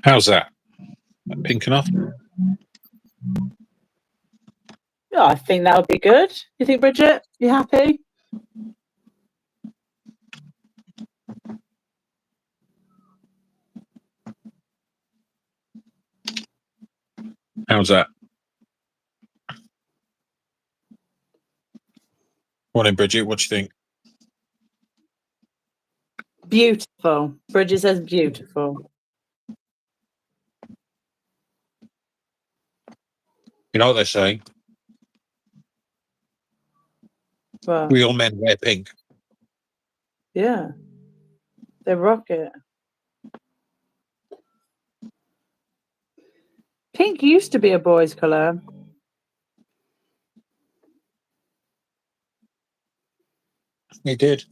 How's that? Pink enough? Yeah, I think that would be good. You think, Bridget? You happy? How's that? Morning, Bridget. What do you think? Beautiful. Bridget says beautiful. You know what they say? Well, real men wear pink. Yeah, they rock it. Pink used to be a boy's colour. He did.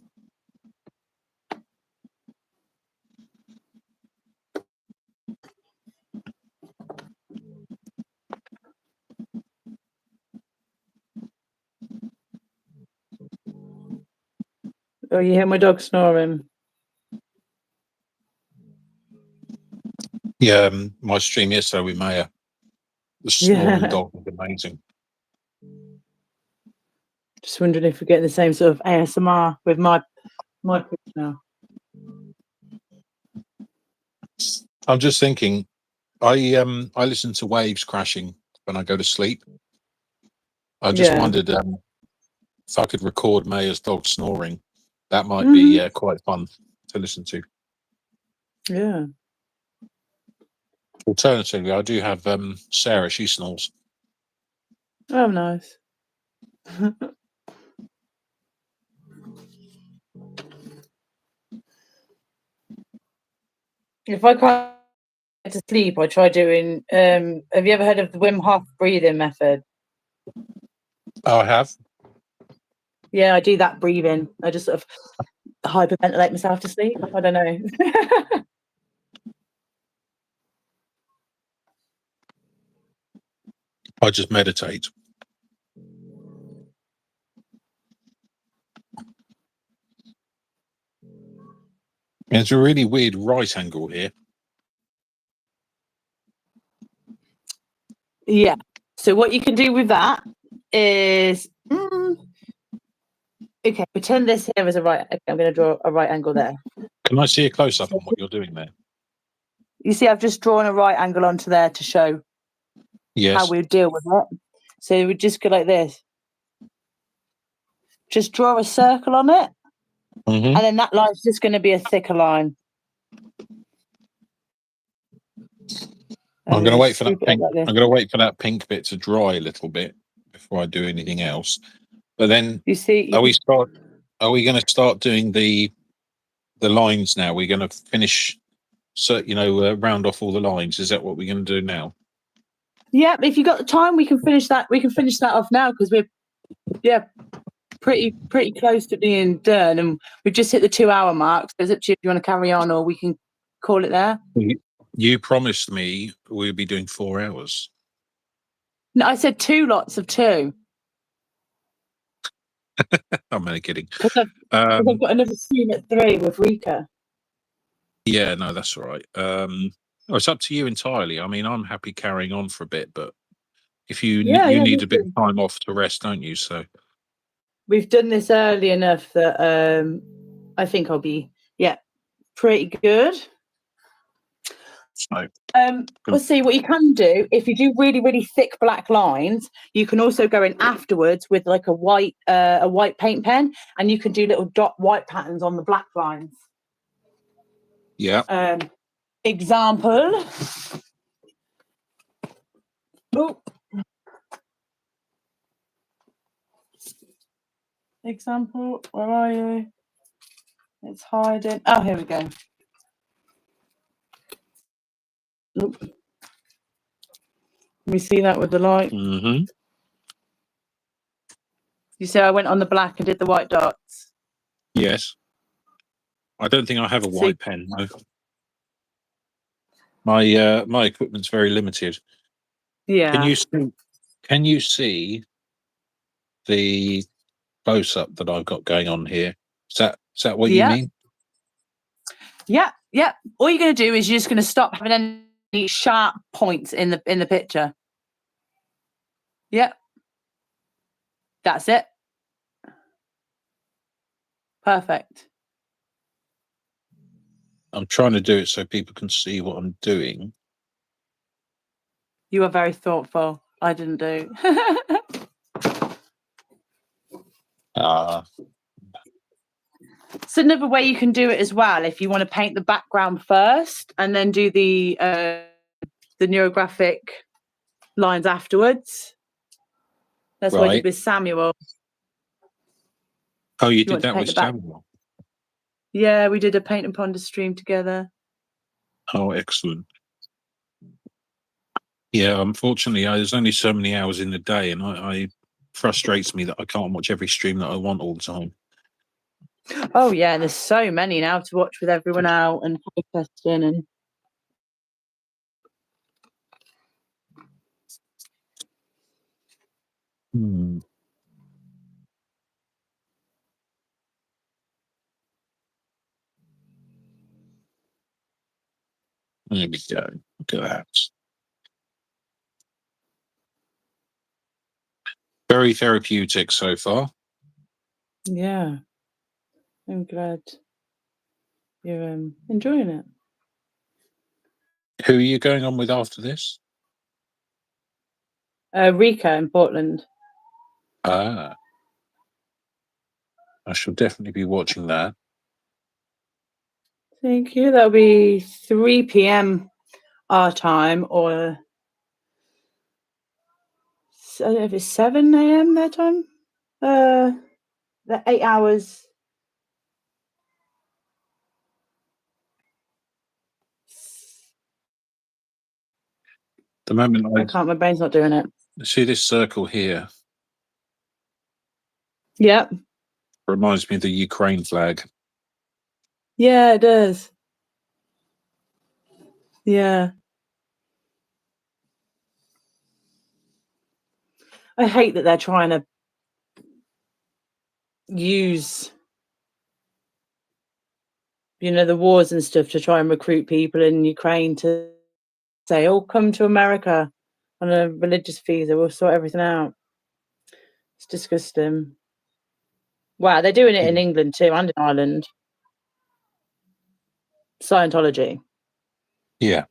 Oh, you hear my dog snoring? Yeah, my stream yesterday with Maya, the snoring dog was amazing. Just wondering if we're getting the same sort of ASMR with my now. I'm just thinking, I listen to waves crashing when I go to sleep. I just wondered if I could record Maya's dog snoring. That might be quite fun to listen to. Yeah. Alternatively, I do have Sarah. She snores. Oh, nice. If I can't get to sleep, I try doing. Have you ever heard of the Wim Hof breathing method? Oh, I have. Yeah, I do that breathing. I just sort of hyperventilate myself to sleep. I don't know. I just meditate. It's a really weird right angle here. Yeah. So what you can do with that is, okay, pretend this here is a right. Okay, I'm going to draw a right angle there. Can I see a close up on what you're doing there? You see, I've just drawn a right angle onto there to show how we deal with it. So we just go like this. Just draw a circle on it, and then that line's just going to be a thicker line. I'm going to wait for that pink. I'm going to wait for that pink bit to dry a little bit before I do anything else. But then, you see, are we going to start doing the lines now? We're going to finish, so round off all the lines. Is that what we're going to do now? Yeah, if you got the time, we can finish that. We can finish that off now because we're pretty close to being done, and we've just hit the 2-hour mark. So it's up to you if you want to carry on, or we can call it there. You promised me we'd be doing 4 hours. No, I said 2 lots of 2. I'm only kidding. Because I've got another scene at 3 with Rika. Yeah, no, that's all right. It's up to you entirely. I mean, I'm happy carrying on for a bit, but if you need a bit of time off to rest, don't you? So we've done this early enough that I think I'll be pretty good. So, we'll see what you can do. If you do really, really thick black lines, you can also go in afterwards with like a white paint pen, and you can do little dot white patterns on the black lines. Yeah. Example. Oh. Example. Where are you? It's hiding. Oh, here we go. Oop. We see that with the light. Mm-hmm. You see, I went on the black and did the white dots. Yes. I don't think I have a white pen. No. My equipment's very limited. Yeah. Can you see the close up that I've got going on here? Is that what you mean? Yeah. All you're going to do is you're just going to stop having any sharp points in the picture. Yep. That's it. Perfect. I'm trying to do it so people can see what I'm doing. You are very thoughtful. I didn't do. So another way you can do it as well, if you want to paint the background first and then do the neurographic lines afterwards. That's what I did with Samuel. Oh, you did that with Samuel? Yeah, we did a paint and ponder stream together. Oh, excellent. Yeah, unfortunately, there's only so many hours in the day, and I frustrates me that I can't watch every stream that I want all the time. Oh yeah, and there's so many now to watch with everyone out and testing and. There we go. Look at that. Very therapeutic so far. Yeah. I'm glad you're enjoying it. Who are you going on with after this? Rika in Portland. Ah, I shall definitely be watching that. Thank you. That'll be 3 p.m. our time, or I don't know if it's 7 a.m. their time. The 8 hours. The moment I can't. My brain's not doing it. see this circle here, Yep. reminds me of the Ukraine flag. Yeah, it does. Yeah. I hate that they're trying to use, the wars and stuff to try and recruit people in Ukraine to say, "Oh, come to America on a religious visa. We'll sort everything out." It's disgusting. Wow, they're doing it in England too, and in Ireland. Scientology. Yeah.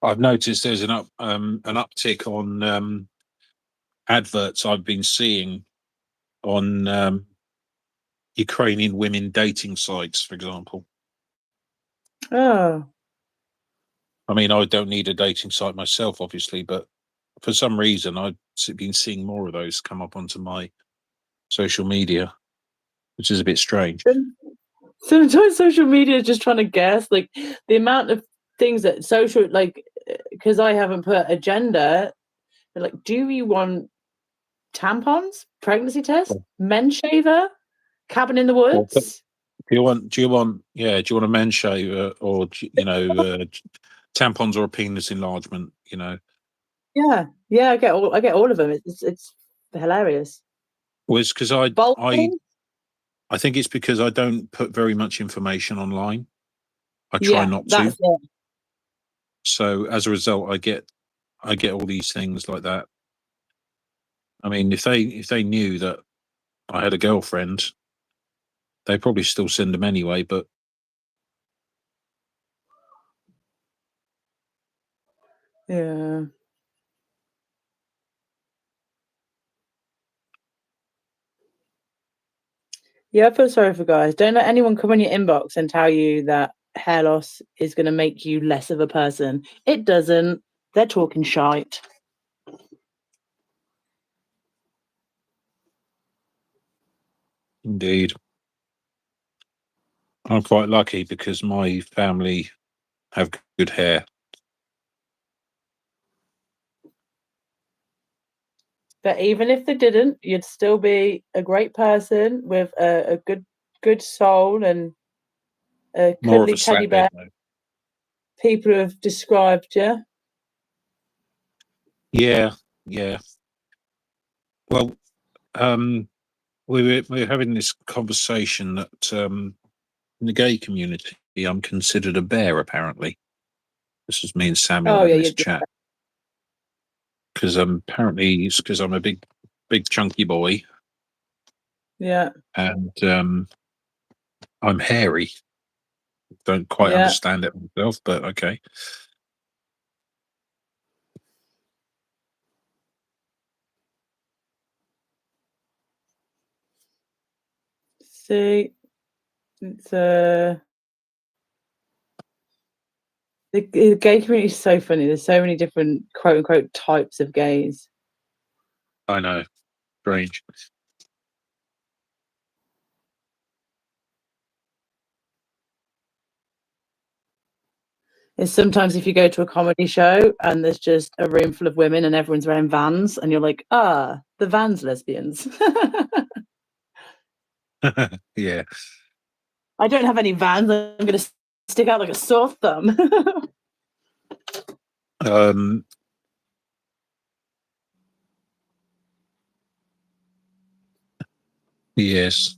I've noticed there's an uptick on adverts I've been seeing on Ukrainian women dating sites, for example. Oh. I mean, I don't need a dating site myself, obviously, but for some reason, I've been seeing more of those come up onto my social media, which is a bit strange. Sometimes social media is just trying to guess, like the amount of things that social, like, because I haven't put a gender. They're like, do you want tampons, pregnancy test, men's shaver, cabin in the Well, woods? do you want a men's shaver or tampons or a penis enlargement? Yeah, I get all of them. It's hilarious. Well, it's because I think it's because I don't put very much information online. I try not to. That's it. So as a result, I get all these things like that. I mean, if they knew that I had a girlfriend, they probably still send them anyway. But Yeah. Yeah, I feel sorry for guys. Don't let anyone come in your inbox and tell you that hair loss is going to make you less of a person. It doesn't. They're talking shite. indeed, I'm quite lucky because my family have good hair. But even if they didn't, you'd still be a great person with a good soul and a More of cuddly a teddy slackhead, bear. though. People have described you. Yeah, yeah. Well, we were having this conversation that in the gay community, I'm considered a bear. Apparently, this is me and Samuel Oh having yeah, this chat because apparently it's because I'm a big chunky boy yeah, and I'm hairy. Don't quite yeah. understand it myself, but okay. See, it's the gay community is so funny. There's so many different quote unquote types of gays. I know, strange. Is sometimes if you go to a comedy show and there's just a room full of women and everyone's wearing Vans and you're like, the Vans lesbians. Yeah. I don't have any Vans. I'm going to stick out like a sore thumb. Um. Yes.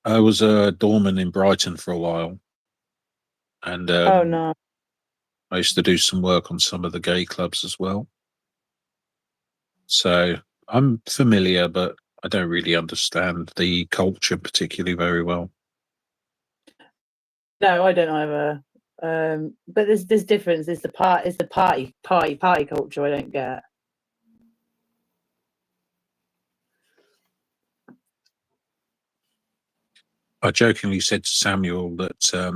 I was a doorman in Brighton for a while, and Oh no. I used to do some work on some of the gay clubs as well. So I'm familiar, but I don't really understand the culture particularly very well. No, I don't either. But there's difference. It's the party culture I don't get. I jokingly said to Samuel that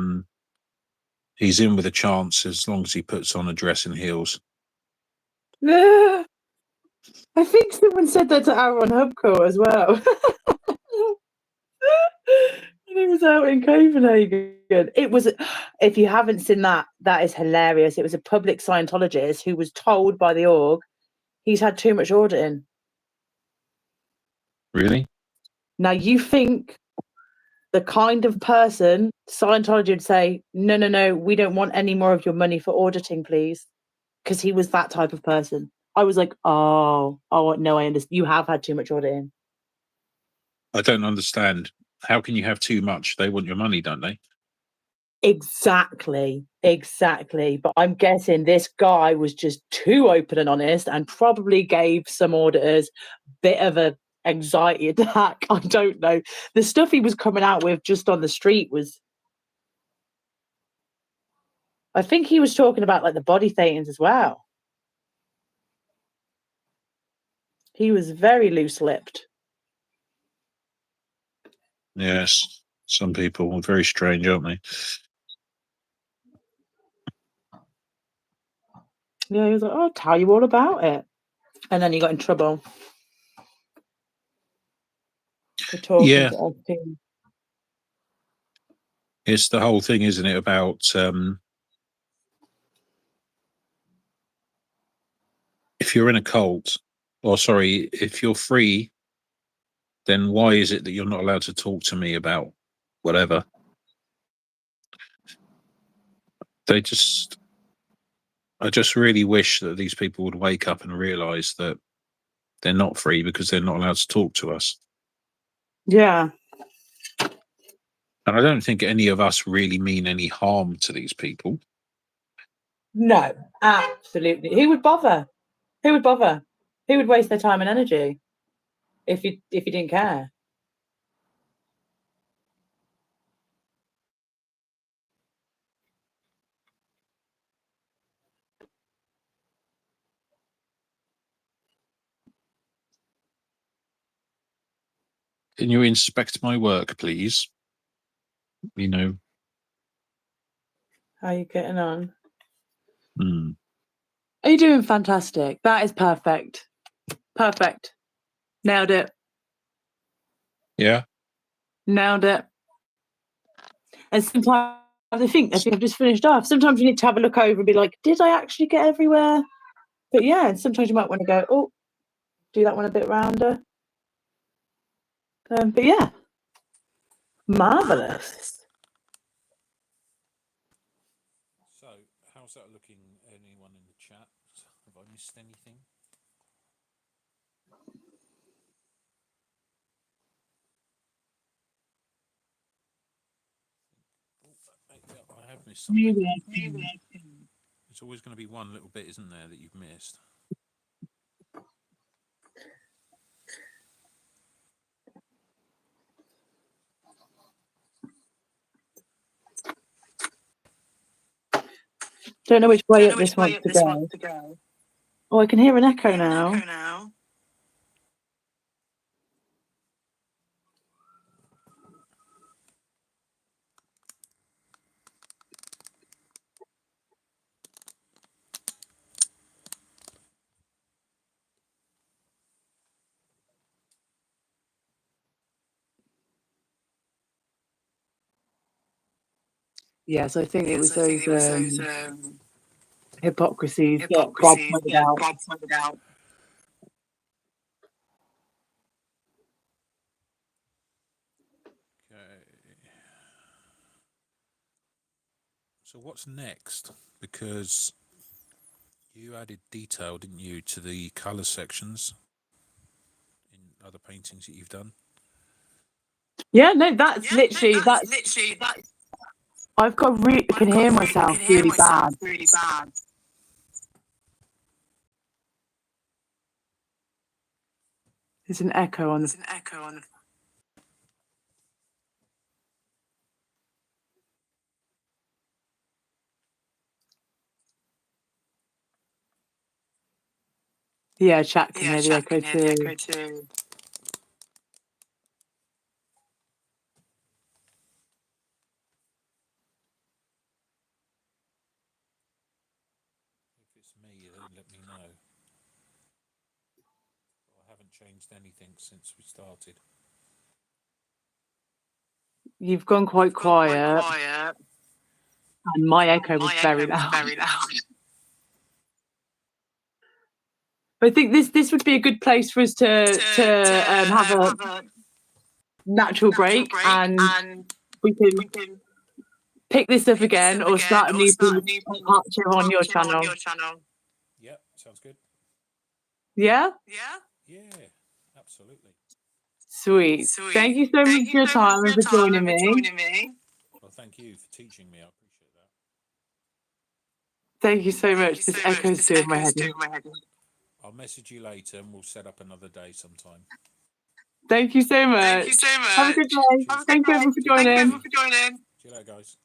he's in with a chance as long as he puts on a dress and heels. I think someone said that to Aaron Hubcourt as well. He was out in Copenhagen. It was, if you haven't seen that, that is hilarious. It was a public Scientologist who was told by the org he's had too much auditing. Really? Now you think the kind of person Scientology would say, no, no, no, we don't want any more of your money for auditing, please. Because he was that type of person. I was like, oh, no, I understand. You have had too much auditing. I don't understand. How can you have too much? They want your money, don't they? Exactly. But I'm guessing this guy was just too open and honest and probably gave some auditors a bit of a anxiety attack. I don't know. The stuff he was coming out with just on the street was, I think he was talking about like the body thetans as well. He was very loose-lipped. Yes. Some people are very strange, aren't they? Yeah, he was like, oh, I'll tell you all about it. And then he got in trouble for talking to us too. It's the whole thing, isn't it, about if you're in a cult, or sorry, if you're free, then why is it that you're not allowed to talk to me about whatever? I just really wish that these people would wake up and realize that they're not free because they're not allowed to talk to us. Yeah. And I don't think any of us really mean any harm to these people. No, absolutely. Who would bother? Who would bother? Who would waste their time and energy if you didn't care? Can you inspect my work, please? You know. How are you getting on? Mm. Are you doing fantastic? That is perfect. Perfect. Nailed it. Yeah. Nailed it. And sometimes I think I've just finished off. Sometimes you need to have a look over and be like, did I actually get everywhere? But yeah, and sometimes you might want to go, oh, do that one a bit rounder. But yeah, marvelous. So, how's that looking? Anyone in the chat? Have I missed anything? I have missed something. There's always going to be one little bit, isn't there, that you've missed? Don't know which way up this wants to go. Oh, I can hear an echo now. Yes, I think it was those hypocrisies that Bob pointed out. Okay. So what's next? Because you added detail, didn't you, to the colour sections in other paintings that you've done? Yeah, no, that's literally that's. I've got can hear myself really bad. There's an echo on the. Yeah, chat can hear the echo too. If it's me, let me know. I haven't changed anything since we started. You've gone quite quiet, and my echo was very loud. I think this would be a good place for us to have a natural break, and we can pick this up again or start a new part two on your channel. Yep, sounds good. Yeah? Yeah, absolutely. Sweet. Thank you so much for your time and for joining me. Well, thank you for teaching me. I appreciate that. Thank you so much. This echo's doing my head in. I'll message you later and we'll set up another day sometime. Thank you so much. Have a good day. Thank you everyone for joining. See you later, guys.